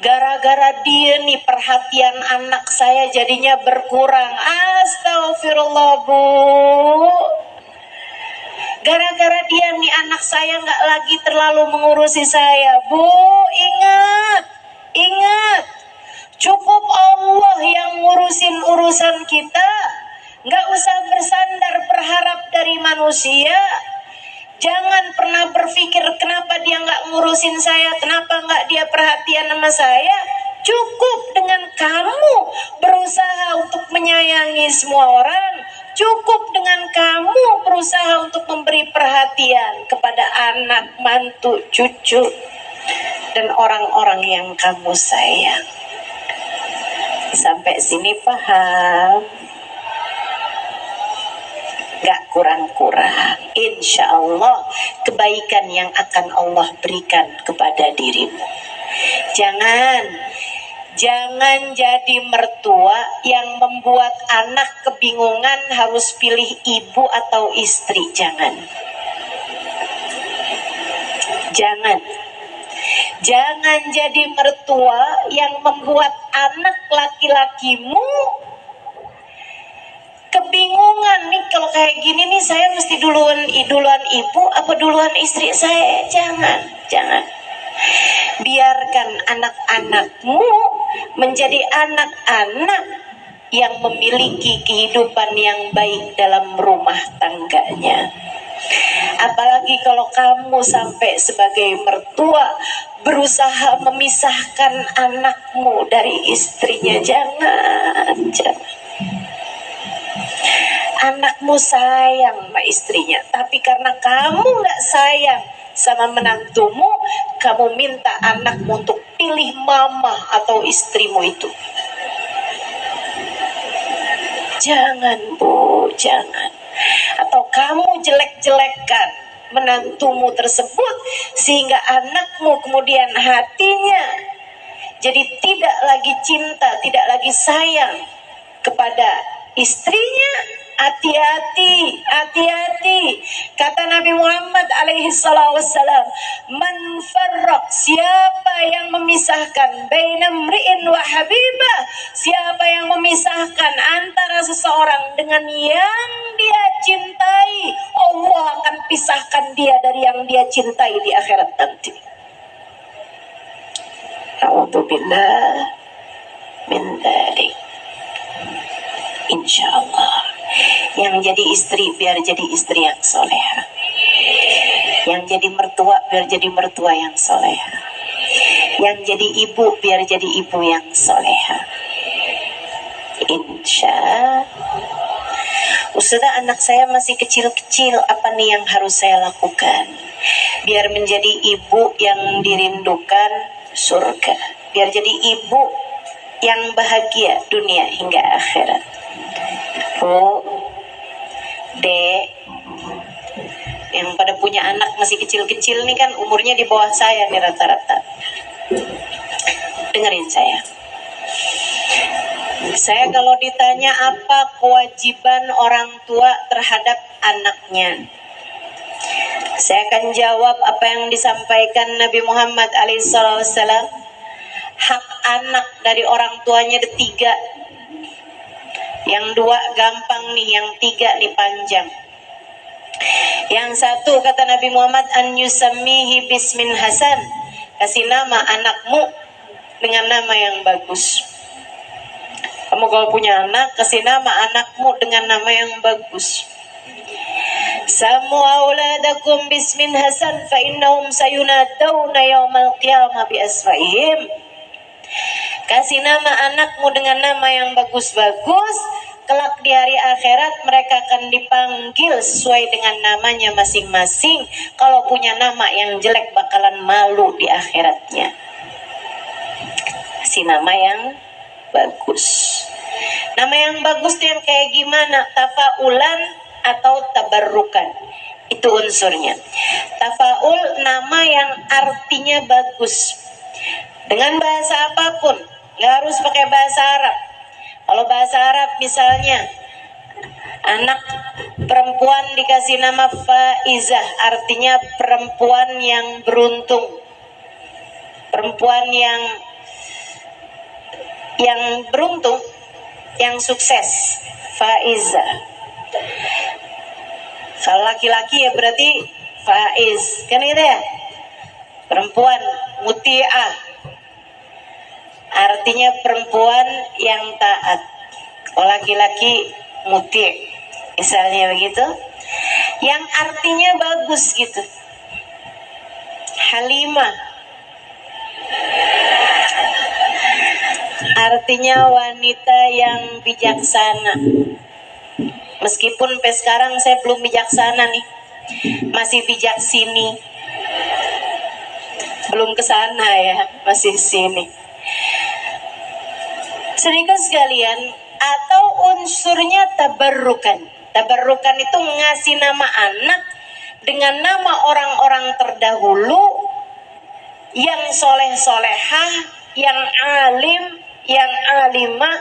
Gara-gara dia nih perhatian anak saya jadinya berkurang. Astagfirullah, Bu. Gara-gara dia nih anak saya gak lagi terlalu mengurusi saya. Bu, ingat, ingat, cukup Allah yang ngurusin urusan kita. Gak usah bersandar berharap dari manusia. Jangan pernah berpikir kenapa dia gak ngurusin saya, kenapa gak dia perhatian sama saya. Cukup dengan kamu berusaha untuk menyayangi semua orang. Cukup dengan kamu berusaha untuk memberi perhatian kepada anak, mantu, cucu, dan orang-orang yang kamu sayang. Sampai sini paham? Gak kurang-kurang. Insya Allah kebaikan yang akan Allah berikan kepada dirimu. Jangan jadi mertua yang membuat anak kebingungan harus pilih ibu atau istri. Jangan jadi mertua yang membuat anak laki-lakimu kebingungan nih, kalau kayak gini nih saya mesti duluan ibu apa duluan istri saya. Jangan. Biarkan anak-anakmu menjadi anak-anak yang memiliki kehidupan yang baik dalam rumah tangganya. Apalagi kalau kamu sampai sebagai mertua berusaha memisahkan anakmu dari istrinya. Jangan. Anakmu sayang sama istrinya, tapi karena kamu gak sayang sama menantumu, kamu minta anakmu untuk pilih mama atau istrimu itu. Jangan, Bu, jangan. Atau kamu jelek-jelekkan menantumu tersebut sehingga anakmu kemudian hatinya jadi tidak lagi cinta, tidak lagi sayang kepada istrinya. Hati-hati. Kata Nabi Muhammad alaihi salatu wassalam, man farraq, siapa yang memisahkan baina mri'in wa habibah, siapa yang memisahkan antara seseorang dengan yang dia cintai, Allah akan pisahkan dia dari yang dia cintai di akhirat nanti. A'udzubillah min dzalik. Insyaallah yang jadi istri biar jadi istri yang soleha, yang jadi mertua biar jadi mertua yang soleha, yang jadi ibu biar jadi ibu yang soleha. Insya Ustazah, anak saya masih kecil-kecil, apa nih yang harus saya lakukan biar menjadi ibu yang dirindukan surga, biar jadi ibu yang bahagia dunia hingga akhirat? Bu, Dek, yang pada punya anak masih kecil-kecil nih kan, umurnya di bawah saya nih rata-rata. Dengerin saya. Saya kalau ditanya apa kewajiban orang tua terhadap anaknya, saya akan jawab apa yang disampaikan Nabi Muhammad alaihissalam. Hak anak dari orang tuanya ada 3. Yang 2 gampang nih, yang 3 nih panjang. Yang 1 kata Nabi Muhammad, an yusammihi bismin hasan, kasih nama anakmu dengan nama yang bagus. Kamu kalau punya anak, kasih nama anakmu dengan nama yang bagus. Samu auladakum bismin hasan fa innahum sayunadawna yaumal qiyamah bi asfa'ihim. Kasih nama anakmu dengan nama yang bagus-bagus, kelak di hari akhirat mereka akan dipanggil sesuai dengan namanya masing-masing. Kalau punya nama yang jelek bakalan malu di akhiratnya. Kasih nama yang bagus. Nama yang bagus itu yang kayak gimana? Tafaulan atau tabarrukan. Itu unsurnya. Tafaul, nama yang artinya bagus. Dengan bahasa apapun, nggak harus pakai bahasa Arab. Kalau bahasa Arab misalnya, anak perempuan dikasih nama Faizah, artinya perempuan yang beruntung, perempuan yang beruntung, yang sukses. Faizah. Kalau laki-laki ya berarti Faiz, kan gitu ya. Perempuan muti'ah, artinya perempuan yang taat. Kalau laki-laki muti', misalnya begitu, yang artinya bagus gitu. Halimah, artinya wanita yang bijaksana. Meskipun sampai sekarang saya belum bijaksana nih, masih bijak sini, belum kesana ya, masih sini. Sedikit sekalian, atau unsurnya tabarrukan. Tabarrukan itu ngasih nama anak dengan nama orang-orang terdahulu yang soleh-solehah, yang alim, yang alimah,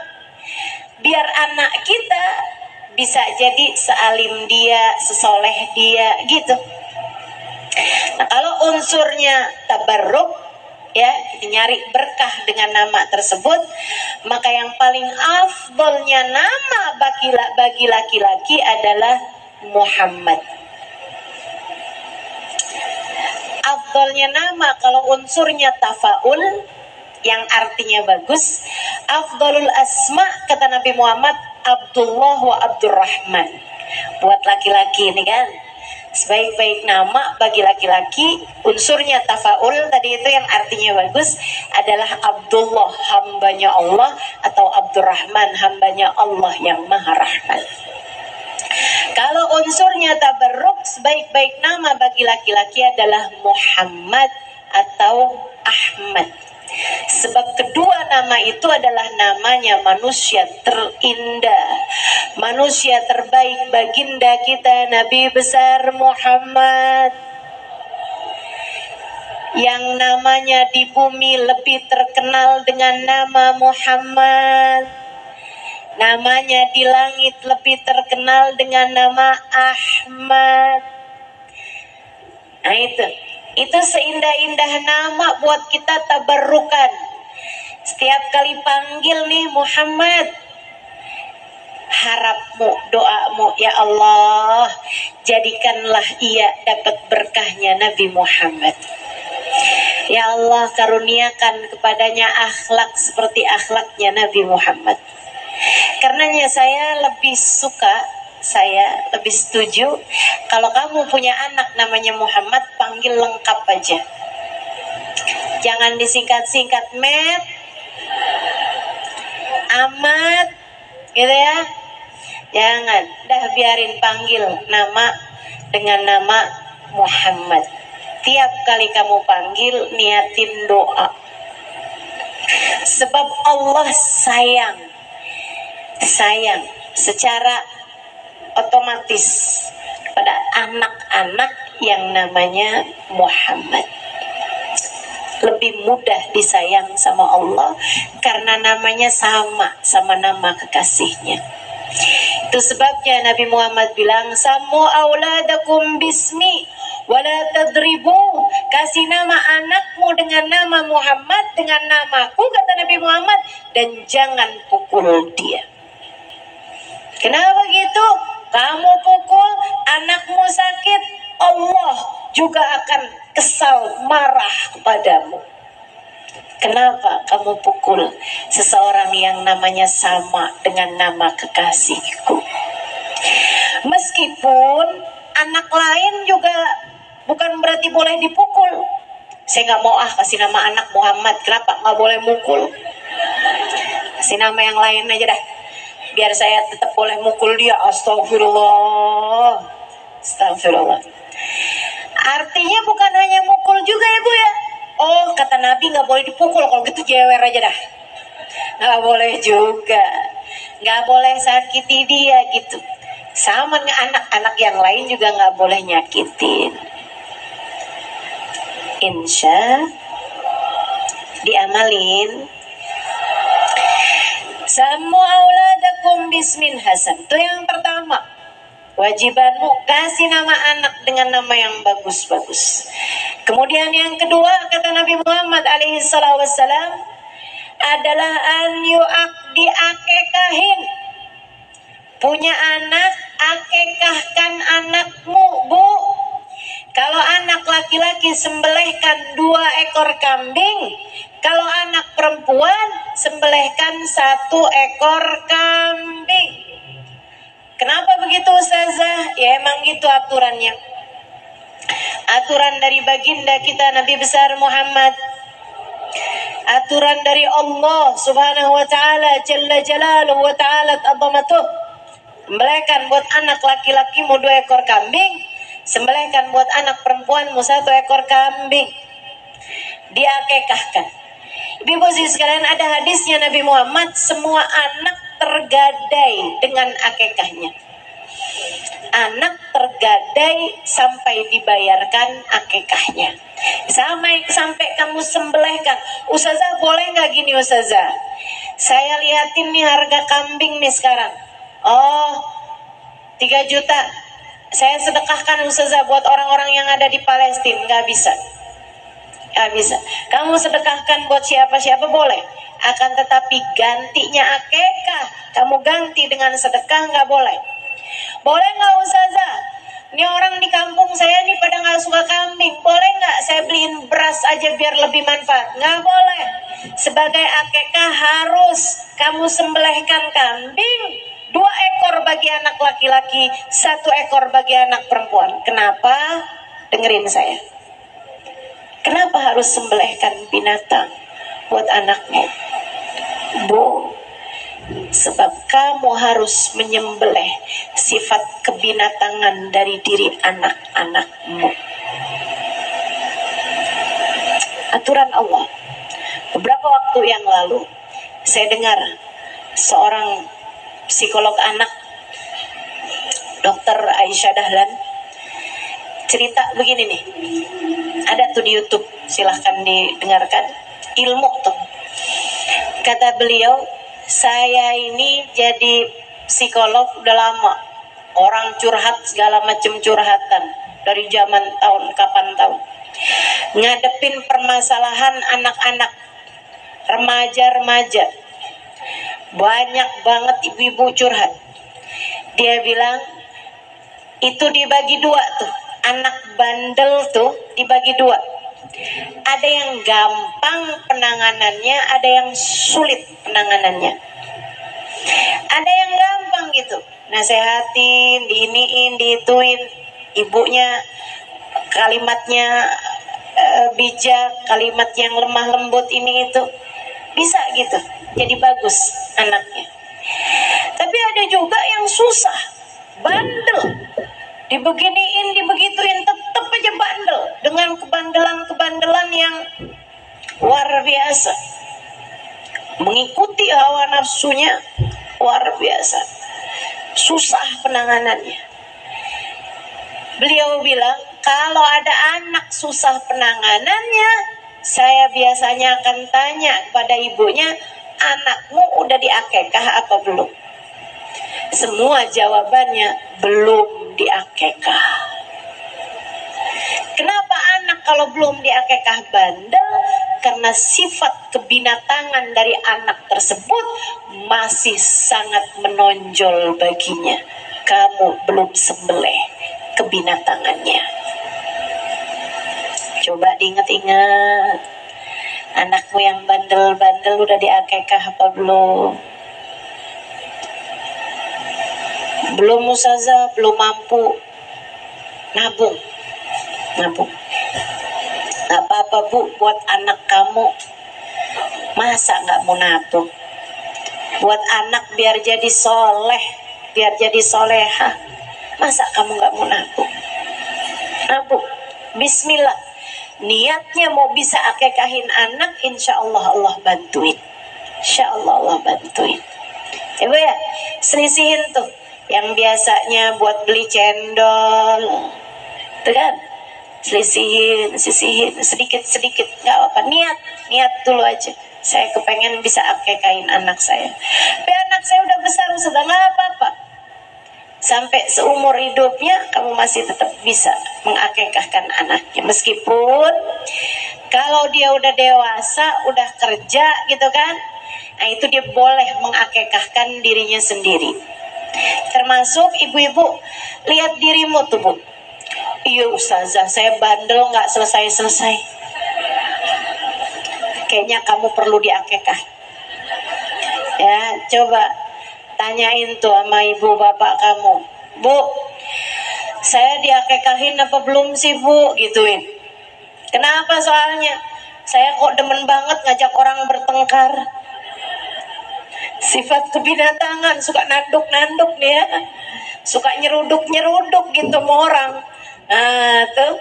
biar anak kita bisa jadi sealim dia, sesoleh dia, gitu. Nah, kalau unsurnya tabarruk, ya, nyari berkah dengan nama tersebut, maka yang paling afdolnya nama bagi laki-laki adalah Muhammad. Afdolnya nama kalau unsurnya tafaul, yang artinya bagus, afdolul asma, kata Nabi Muhammad, Abdullah wa Abdurrahman. Buat laki-laki ini kan, sebaik-baik nama bagi laki-laki, unsurnya tafaul tadi itu yang artinya bagus adalah Abdullah, hambanya Allah, atau Abdurrahman, hambanya Allah yang maha rahman. Kalau unsurnya tabarruk, sebaik-baik nama bagi laki-laki adalah Muhammad atau Ahmad. Sebab kedua nama itu adalah namanya manusia terindah, manusia terbaik, baginda kita Nabi besar Muhammad, yang namanya di bumi lebih terkenal dengan nama Muhammad, namanya di langit lebih terkenal dengan nama Ahmad. Nah itu seindah-indah nama buat kita tabarrukan. Setiap kali panggil nih Muhammad, harapmu, doamu, ya Allah, jadikanlah ia dapat berkahnya Nabi Muhammad. Ya Allah, karuniakan kepadanya akhlak seperti akhlaknya Nabi Muhammad. Karenanya saya lebih setuju kalau kamu punya anak namanya Muhammad, panggil lengkap aja. Jangan disingkat-singkat, Met, Ahmad, gitu ya, Jangan, dah biarin panggil nama dengan nama Muhammad. Tiap kali kamu panggil, niatin doa. Sebab Allah sayang secara otomatis pada anak-anak yang namanya Muhammad. Lebih mudah disayang sama Allah karena namanya sama nama kekasihnya. Itu sebabnya Nabi Muhammad bilang, "Sammu auladakum bismi wala tadribu." Kasih nama anakmu dengan nama Muhammad, dengan namaku, kata Nabi Muhammad, dan jangan pukul dia. Kenapa gitu? Kamu pukul, anakmu sakit, Allah juga akan kesal, marah kepadamu. Kenapa kamu pukul seseorang yang namanya sama dengan nama kekasihku? Meskipun anak lain juga bukan berarti boleh dipukul. Saya nggak mau kasih nama anak Muhammad. Kenapa nggak boleh mukul? Kasih nama yang lain aja dah, biar saya tetap boleh mukul dia. Astagfirullah. Artinya bukan hanya mukul juga ya Bu ya. Oh, kata Nabi nggak boleh dipukul, kalau gitu jewer aja dah. Nggak boleh juga, nggak boleh sakiti dia gitu. Sama dengan anak-anak yang lain juga nggak boleh nyakitin. Insya diamalin. Sammu auladakum bismin hasan. Itu yang pertama. Wajibanmu kasih nama anak dengan nama yang bagus-bagus. Kemudian yang kedua, kata Nabi Muhammad alaihi salatu wassalam, adalah diakekahin. Punya anak, akekahkan anakmu, Bu. Kalau anak laki-laki, sembelihkan 2 ekor kambing. Kalau anak perempuan, sembelihkan 1 ekor kambing. Kenapa begitu Ustazah? Ya emang gitu aturannya. Aturan dari baginda kita Nabi besar Muhammad. Aturan dari Allah Subhanahu wa ta'ala, Jalla Jalaluhu wa ta'ala azamatuh. Sembelihkan buat anak laki-lakimu 2 ekor kambing, sembelihkan buat anak perempuanmu 1 ekor kambing. Diakekahkan. Ibu sekalian, ada hadisnya Nabi Muhammad, semua anak tergadai dengan akekahnya. Anak tergadai sampai dibayarkan akekahnya. Sampai kamu sembelihkan. Ustazah boleh nggak gini Ustazah? Saya liatin nih harga kambing nih sekarang. Oh, 3 juta. Saya sedekahkan Ustazah buat orang-orang yang ada di Palestina. Nggak bisa. Nggak bisa. Kamu sedekahkan buat siapa-siapa boleh. Akan tetapi gantinya akekah, kamu ganti dengan sedekah, nggak boleh. Boleh nggak Ustazah? Ini orang di kampung saya nih pada nggak suka kambing. Boleh nggak saya beliin beras aja biar lebih manfaat? Nggak boleh. Sebagai akekah harus kamu sembelihkan kambing 2 ekor bagi anak laki-laki, 1 ekor bagi anak perempuan. Kenapa? Dengerin saya. Kenapa harus sembelihkan binatang buat anakmu? Bu, sebab kamu harus menyembelih sifat kebinatangan dari diri anak-anakmu. Aturan Allah. Beberapa waktu yang lalu saya dengar seorang psikolog anak, Dr. Aisyah Dahlan, cerita begini nih. Ada tuh di YouTube, silahkan didengarkan. Ilmu tuh. Kata beliau, saya ini jadi psikolog udah lama. Orang curhat segala macam curhatan dari zaman tahun kapan tahun. Ngadepin permasalahan anak-anak, remaja-remaja. Banyak banget ibu-ibu curhat. Dia bilang itu dibagi 2 tuh. Anak bandel tuh dibagi 2. Ada yang gampang penanganannya, ada yang sulit penanganannya. Ada yang gampang gitu, nasehatin, diiniin, diituin, ibunya kalimatnya bijak, kalimat yang lemah lembut ini itu bisa gitu, jadi bagus anaknya. Tapi ada juga yang susah, bandel, dibeginiin, dibegituin, tetap aja bandel dengan kebandelan yang luar biasa, mengikuti hawa nafsunya luar biasa, susah penanganannya. Beliau bilang, kalau ada anak susah penanganannya, saya biasanya akan tanya kepada ibunya, anakmu udah diakekah apa belum? Semua jawabannya belum diakekah. Kenapa anak kalau belum diakekah bandel? Karena sifat kebinatangan dari anak tersebut masih sangat menonjol baginya. Kamu belum sembelih kebinatangannya. Coba diingat-ingat, anakmu yang bandel-bandel udah diakekah apa belum? Belum ustazah, belum mampu. Nabung. Gak apa-apa bu, buat anak kamu. Masa gak mau nabung? Buat anak biar jadi soleh, biar jadi soleha. Masa kamu gak mau nabung? Nabung. Bismillah. Niatnya mau bisa akekahin anak, insya Allah Allah bantuin. Insya Allah Allah bantuin. Ibu ya, selisihin tuh. Yang biasanya buat beli cendol, tuh kan? Sisihin sedikit, nggak apa-apa. Niat dulu aja. Saya kepengen bisa akekahin anak saya. Tapi anak saya udah besar, sudah nggak apa-apa. Sampai seumur hidupnya kamu masih tetap bisa mengakekahkan anaknya, meskipun kalau dia udah dewasa, udah kerja gitu kan, nah itu dia boleh mengakekahkan dirinya sendiri. Termasuk ibu-ibu, lihat dirimu tuh bu. Iya ustazah, saya bandel nggak selesai-selesai. Kayaknya kamu perlu diakekah. Ya, coba tanyain tuh sama ibu bapak kamu. Bu, saya diakekahin apa belum sih bu? Gituin. Kenapa soalnya? Saya kok demen banget ngajak orang bertengkar. Sifat kebinatangan, suka nanduk-nanduk nih ya. Suka nyeruduk-nyeruduk gitu sama orang. Nah, tuh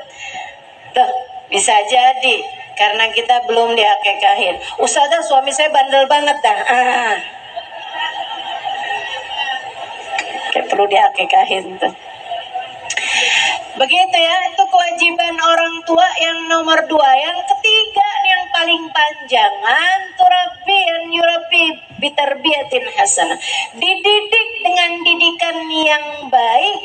bisa jadi karena kita belum diakekahin. Ustazah, suami saya bandel banget dah. Kayak perlu diakekahin tuh. Begitu ya, itu kewajiban orang tua yang nomor 2. Yang ketiga, yang paling panjang, anturabi an yurabi bitarbiyatin hasanah. Dididik dengan didikan yang baik.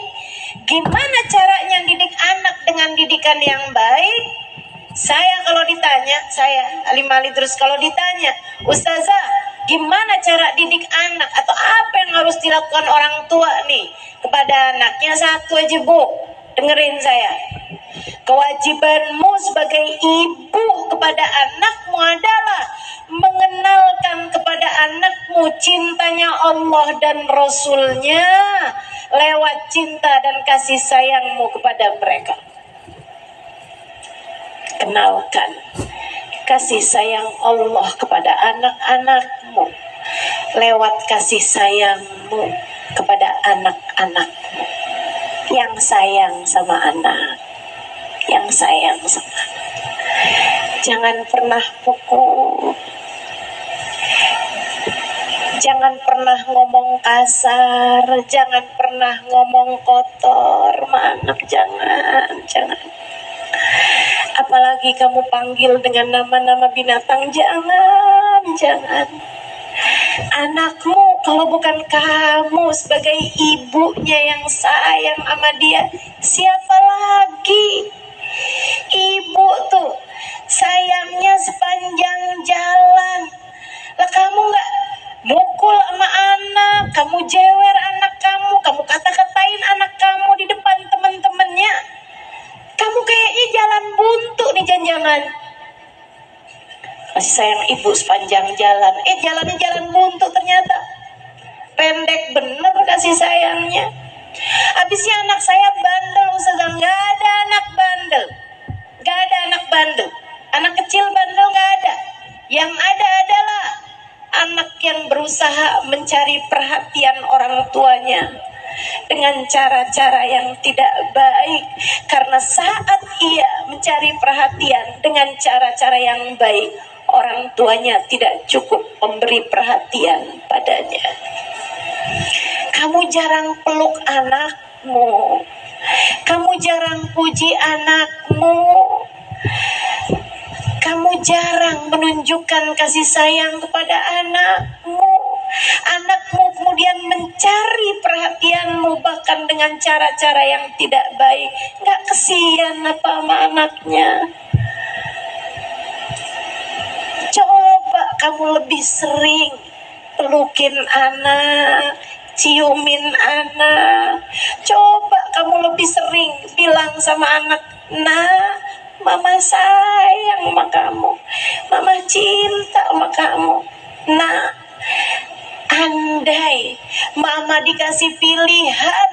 Gimana caranya didik anak dengan didikan yang baik? Saya kalau ditanya, saya Alim terus kalau ditanya, ustazah, gimana cara didik anak atau apa yang harus dilakukan orang tua nih kepada anaknya? Satu aja bu, dengerin saya. Kewajibanmu sebagai ibu kepada anakmu adalah mengenalkan kepada anakmu cintanya Allah dan Rasulnya lewat cinta dan kasih sayangmu kepada mereka. Kenalkan kasih sayang Allah kepada anak-anakmu lewat kasih sayangmu kepada anak-anakmu yang sayang sama anak, yang sayang sama anak. Jangan pernah pukul, jangan pernah ngomong kasar, jangan pernah ngomong kotor sama anak, jangan. Apalagi kamu panggil dengan nama-nama binatang, jangan. Anakmu kalau bukan kamu sebagai ibunya yang sayang sama dia, siapa lagi? Ibu tuh sayangnya sepanjang jalan. Lah kamu nggak mukul sama anak, kamu jewer anak kamu kata-katain anak kamu di depan teman-temannya. Kamu kayaknya jalan buntu nih jangan. Kasih sayang ibu sepanjang jalan. Jalannya jalan buntu ternyata. Pendek bener kasih sayangnya. Habisnya anak saya bandel, Ustazah. Nggak ada anak bandel. Nggak ada anak bandel. Anak kecil bandel nggak ada. Yang ada adalah anak yang berusaha berusaha mencari perhatian orang tuanya dengan cara-cara yang tidak baik, karena saat ia mencari perhatian dengan cara-cara yang baik, orang tuanya tidak cukup memberi perhatian padanya. Kamu jarang peluk anakmu, kamu jarang puji anakmu, kamu jarang menunjukkan kasih sayang kepada anakmu. Anakmu kemudian mencari perhatianmu bahkan dengan cara-cara yang tidak baik. Gak kesian apa sama anaknya? Coba kamu lebih sering pelukin anak, ciumin anak. Coba kamu lebih sering bilang sama anak, "Nah, Mama sayang sama kamu, Mama cinta sama kamu." Nah, andai Mama dikasih pilihan,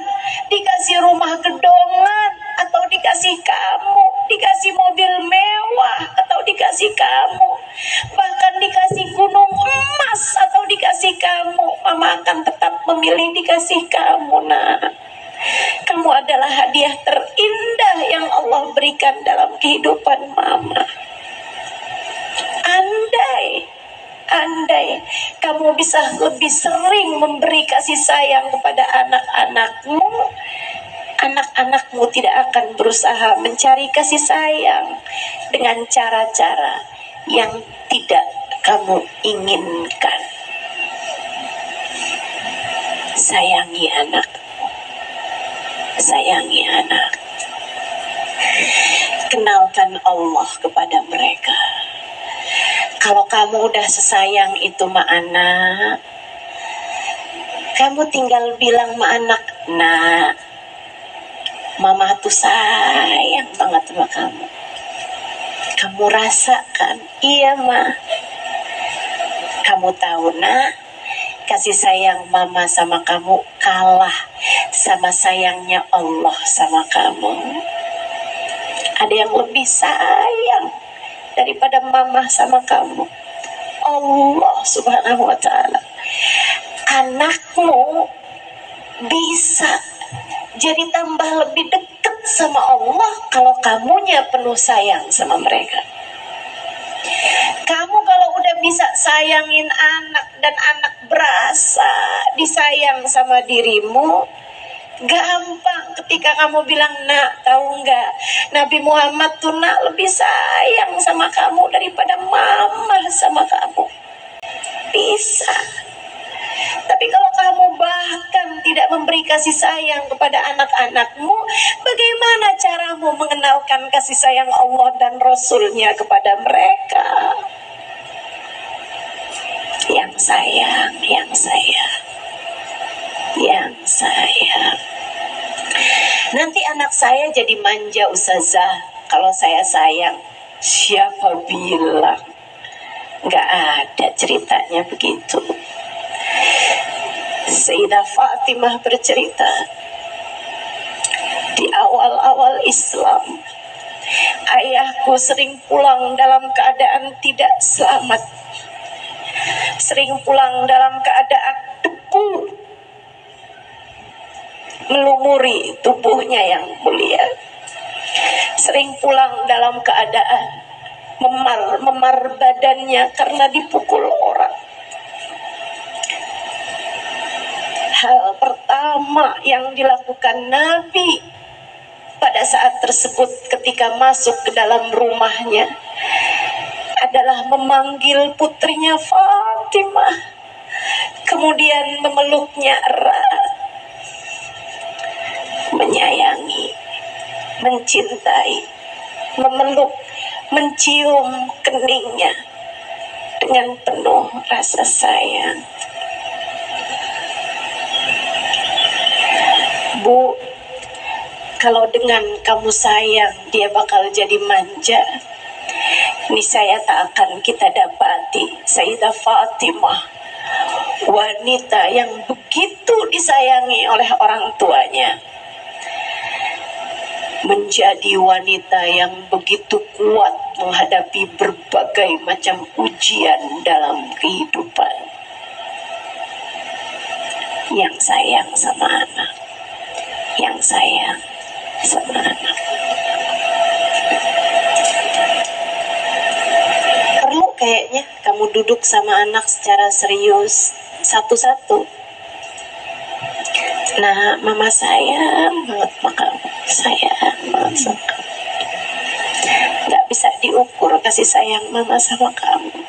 dikasih rumah gedongan, atau dikasih kamu, dikasih mobil mewah, atau dikasih kamu, bahkan dikasih gunung emas, atau dikasih kamu, Mama akan tetap memilih dikasih kamu. Nah, kamu adalah hadiah terindah yang Allah berikan dalam kehidupan Mama. Andai kamu bisa lebih sering memberi kasih sayang kepada anak-anakmu, anak-anakmu tidak akan berusaha mencari kasih sayang dengan cara-cara yang tidak kamu inginkan. Sayangi anak. Sayangi anak. Kenalkan Allah kepada mereka. Kalau kamu udah sesayang itu sama anak, kamu tinggal bilang sama anak, "Nah, Mama tuh sayang banget sama kamu. Kamu rasakan?" "Iya, Ma." "Kamu tahu, Nak, kasih sayang Mama sama kamu kalah sama sayangnya Allah sama kamu. Ada yang lebih sayang daripada Mama sama kamu, Allah Subhanahu wa ta'ala." Anakmu bisa jadi tambah lebih dekat sama Allah kalau kamunya penuh sayang sama mereka. Kamu kalau udah bisa sayangin anak dan anak berasa disayang sama dirimu, gampang ketika kamu bilang, "Nak, tahu nggak, Nabi Muhammad tuh, Nak, lebih sayang sama kamu daripada Mama sama kamu." Bisa. Tapi kalau kamu bahkan tidak memberi kasih sayang kepada anak-anakmu, bagaimana caramu mengenalkan kasih sayang Allah dan Rasulnya kepada mereka? Yang sayang, yang sayang, yang sayang. Nanti anak saya jadi manja, Ustazah, kalau saya sayang. Siapa bilang? Gak ada ceritanya begitu. Sayyidah Fatimah bercerita, di awal-awal Islam, ayahku sering pulang dalam keadaan tidak selamat, sering pulang dalam keadaan debu melumuri tubuhnya yang mulia, sering pulang dalam keadaan memar badannya karena dipukul orang. Hal pertama yang dilakukan Nabi pada saat tersebut ketika masuk ke dalam rumahnya adalah memanggil putrinya Fatimah, kemudian memeluknya erat, menyayangi, mencintai, memeluk, mencium keningnya dengan penuh rasa sayang. Bu, kalau dengan kamu sayang dia bakal jadi manja, niscaya tak akan kita dapati Sayyidah Fatimah, wanita yang begitu disayangi oleh orang tuanya, menjadi wanita yang begitu kuat menghadapi berbagai macam ujian dalam kehidupan. yang sayang sama anak, yang sayang sama anak. Perlu kayaknya kamu duduk sama anak secara serius, satu-satu. Nah, mama sayang banget sama kamu, sayang banget sama kamu. Gak bisa diukur kasih sayang mama sama kamu.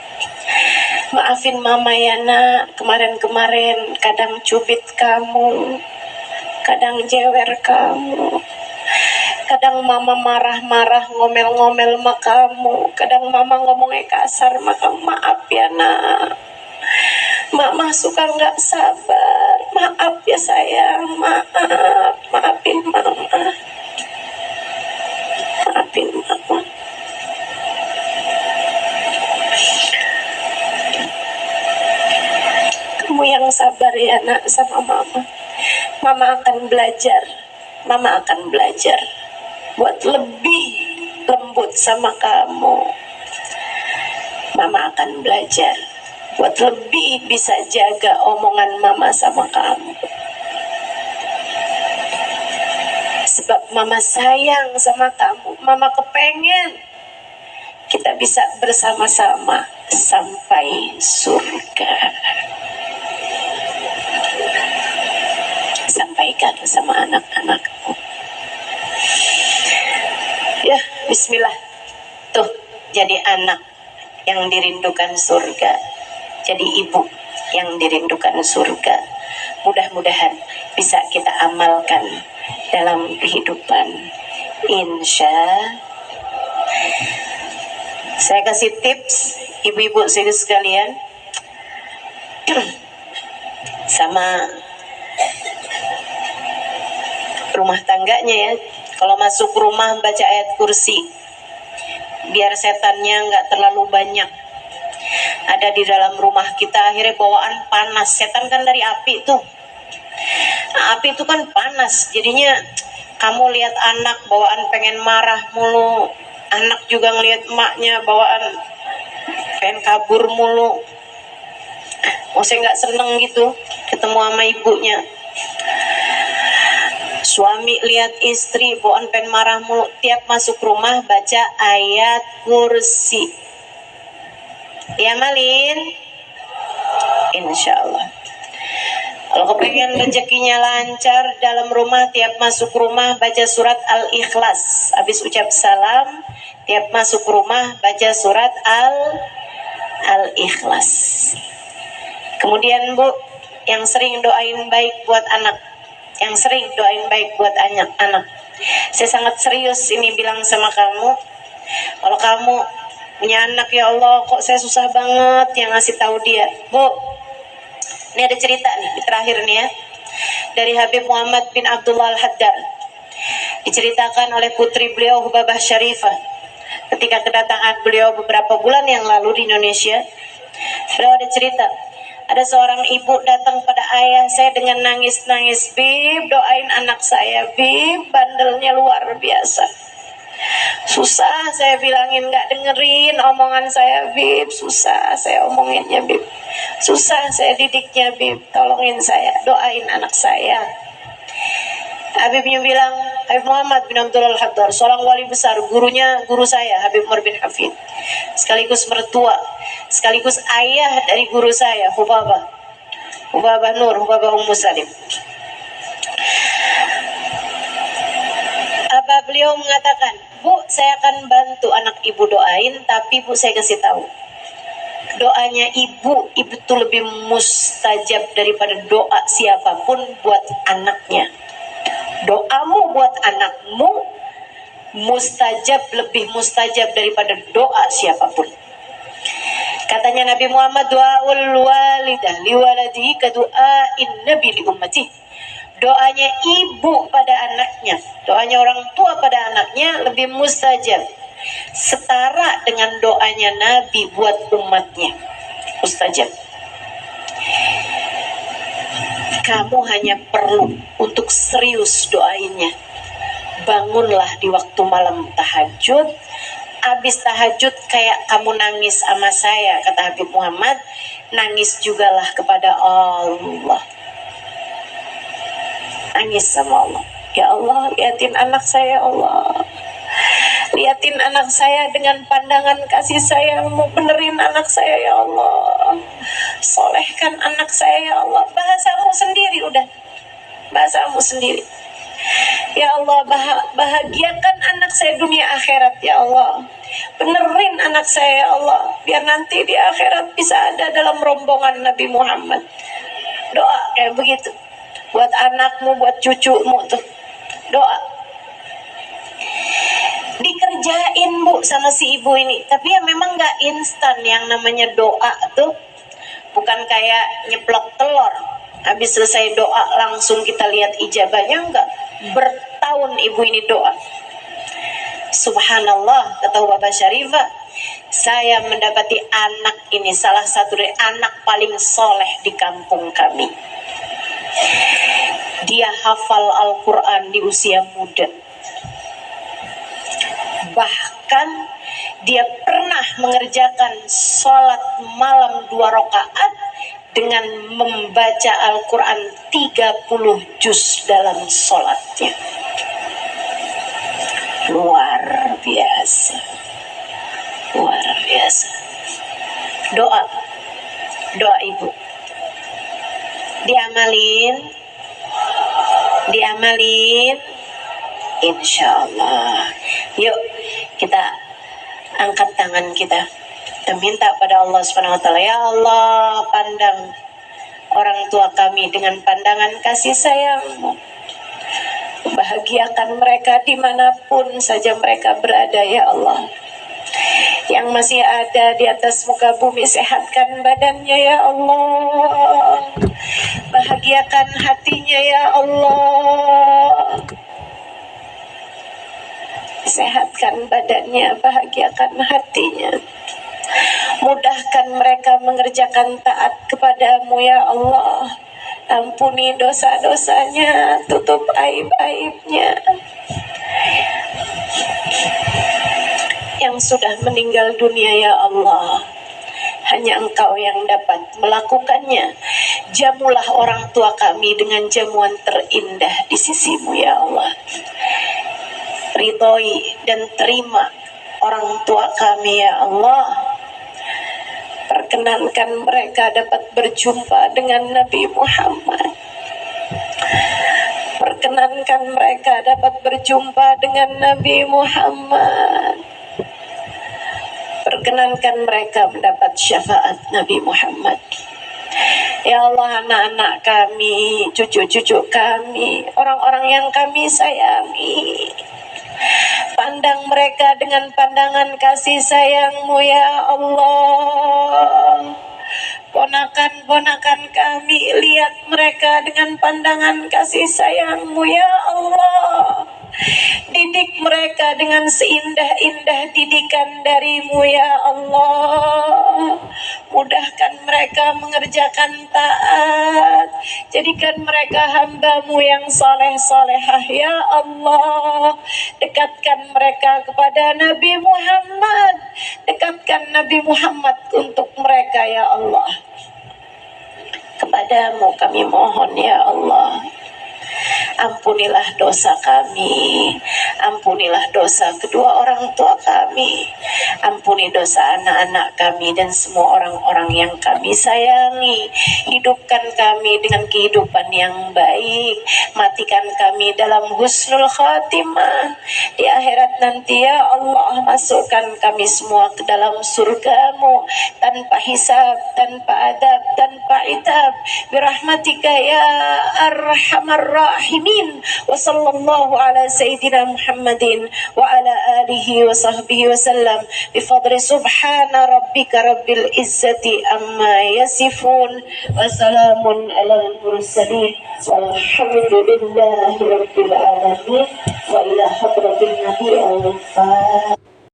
Maafin mama ya nak, kemarin-kemarin kadang cubit kamu, kadang jewer kamu, kadang mama marah-marah ngomel-ngomel sama kamu, kadang mama ngomongnya kasar sama kamu. Maaf ya nak, mama suka gak sabar, maaf ya sayang, maaf, maafin mama, maafin mama. Kamu yang sabar ya nak sama mama. Mama akan belajar, mama akan belajar buat lebih lembut sama kamu. Mama akan belajar buat lebih bisa jaga omongan mama sama kamu. Sebab mama sayang sama kamu. Mama kepengen kita bisa bersama-sama sampai surga. Sampaikan sama anak-anakmu. Ya, bismillah. Tuh, jadi anak yang dirindukan surga, jadi ibu yang dirindukan surga. Mudah-mudahan bisa kita amalkan dalam kehidupan. Saya kasih tips ibu-ibu sekalian sama rumah tangganya ya. Kalau masuk rumah baca ayat kursi, biar setannya nggak terlalu banyak ada di dalam rumah kita. Akhirnya bawaan panas, setan kan dari api tuh. Nah, api itu kan panas, jadinya kamu lihat anak bawaan pengen marah mulu, anak juga ngelihat emaknya bawaan pengen kabur mulu. Saya nggak seneng gitu ketemu sama ibunya. Suami lihat istri bawaan pengen marah mulu, tiap masuk rumah baca ayat kursi. Diamalin, insya Allah. Kalau kepengen rezekinya lancar dalam rumah, tiap masuk rumah baca surat Al-Ikhlas. Habis ucap salam, tiap masuk rumah baca surat Al-Ikhlas. Kemudian Bu, yang sering doain baik buat anak, yang sering doain baik buat anak. Saya sangat serius ini bilang sama kamu. Kalau kamu punya anak, ya Allah, kok saya susah banget yang ngasih tahu dia. Bu, ini ada cerita nih, terakhir nih ya, dari Habib Muhammad bin Abdullah Al-Haddad. Diceritakan oleh putri beliau Hubabah Syarifah ketika kedatangan beliau beberapa bulan yang lalu di Indonesia. Beliau ada cerita, ada seorang ibu datang pada ayah saya dengan nangis-nangis. Bib, doain anak saya, Bib, bandelnya luar biasa. Susah saya bilangin, gak dengerin omongan saya, Bib. Susah saya omonginnya, Bib. Susah saya didiknya, Bib. Tolongin saya, doain anak saya. Habibnya bilang, Habib Muhammad bin Abdullah Al-Haddad, seorang wali besar, gurunya guru saya, Habib Umar bin Hafid, sekaligus mertua, sekaligus ayah dari guru saya, Hubabah Nur, Hubabah Ummu Salim. Beliau mengatakan, Bu, saya akan bantu anak ibu doain, tapi Bu, saya kasih tahu, doanya ibu itu lebih mustajab daripada doa siapapun buat anaknya. Doamu buat anakmu mustajab, lebih mustajab daripada doa siapapun. Katanya Nabi Muhammad, doaul walidah liwaladihi kadu'ain nabi li ummati. Doanya ibu pada anaknya, doanya orang tua pada anaknya lebih mustajab, setara dengan doanya Nabi buat umatnya, mustajab. Kamu hanya perlu untuk serius doainnya. Bangunlah di waktu malam tahajud. Habis tahajud kayak kamu nangis sama saya, kata Habib Muhammad, nangis jugalah kepada Allah. nangis sama Allah. Ya Allah, liatin anak saya, Allah. Liatin anak saya dengan pandangan kasih sayang-Mu. Benerin anak saya, ya Allah. Solehkan anak saya, ya Allah. Bahasamu sendiri udah. Bahasamu sendiri. Ya Allah, bahagiakan anak saya dunia akhirat, ya Allah. Benerin anak saya, ya Allah. Biar nanti di akhirat bisa ada dalam rombongan Nabi Muhammad. Doa kayak begitu. Buat anakmu, buat cucumu tuh. Doa. Dikerjain Bu sama si ibu ini. Tapi ya memang gak instan yang namanya doa tuh. Bukan kayak nyeplok telur. Habis selesai doa langsung kita lihat ijabahnya, enggak. Bertahun ibu ini doa. Subhanallah, kata Bapak Syarifah, saya mendapati anak ini salah satu dari anak paling soleh di kampung kami. Dia hafal Al-Quran di usia muda. Bahkan dia pernah mengerjakan sholat malam 2 rakaat dengan membaca Al-Quran 30 juz dalam sholatnya. Luar biasa. Luar biasa. Doa ibu. Diamalin, insya Allah. Yuk kita angkat tangan kita. Kita minta pada Allah Subhanahu Wa Taala, ya Allah, pandang orang tua kami dengan pandangan kasih sayang-Mu. Bahagiakan mereka dimanapun saja mereka berada, ya Allah. Yang masih ada di atas muka bumi, sehatkan badannya, ya Allah. Bahagiakan hatinya, ya Allah. Sehatkan badannya, bahagiakan hatinya. Mudahkan mereka mengerjakan taat kepadamu, ya Allah. Ampuni dosa-dosanya, tutup aib-aibnya. Yang sudah meninggal dunia, ya Allah, hanya Engkau yang dapat melakukannya. Jamulah orang tua kami dengan jamuan terindah di sisi-Mu, ya Allah. Ridhoi dan terima orang tua kami, ya Allah. Perkenankan mereka dapat berjumpa dengan Nabi Muhammad. Perkenankan mereka dapat berjumpa dengan Nabi Muhammad. Perkenankan mereka mendapat syafaat Nabi Muhammad. Ya Allah, anak-anak kami, cucu-cucu kami, orang-orang yang kami sayangi, pandang mereka dengan pandangan kasih sayang-Mu, ya Allah. Ponakan-ponakan kami, lihat mereka dengan pandangan kasih sayang-Mu, ya Allah. Didik mereka dengan seindah-indah didikan dari-Mu, ya Allah. Mudahkan mereka mengerjakan taat. Jadikan mereka hamba-Mu yang soleh-solehah, ya Allah. Dekatkan mereka kepada Nabi Muhammad. Dekatkan Nabi Muhammad untuk mereka, ya Allah. Kepadamu kami mohon, ya Allah. Ampunilah dosa kami. Ampunilah dosa kedua orang tua kami. Ampuni dosa anak-anak kami dan semua orang-orang yang kami sayangi. Hidupkan kami dengan kehidupan yang baik. Matikan kami dalam husnul khatimah. Di akhirat nanti, ya Allah, masukkan kami semua ke dalam surga-Mu tanpa hisab, tanpa adab, tanpa itab. Birahmatika ya arhamar rahimin. Wa sallallahu ala sayyidina Muhammadin wa ala alihi wa sahbihi wa sallam. Bifadli subhana rabbika rabbil izzati amma yasifun. Wa salamun ala al-mursalin. Walhamdulillahi rabbil alamin. Wa ila hadratin nabi al-Fatiha.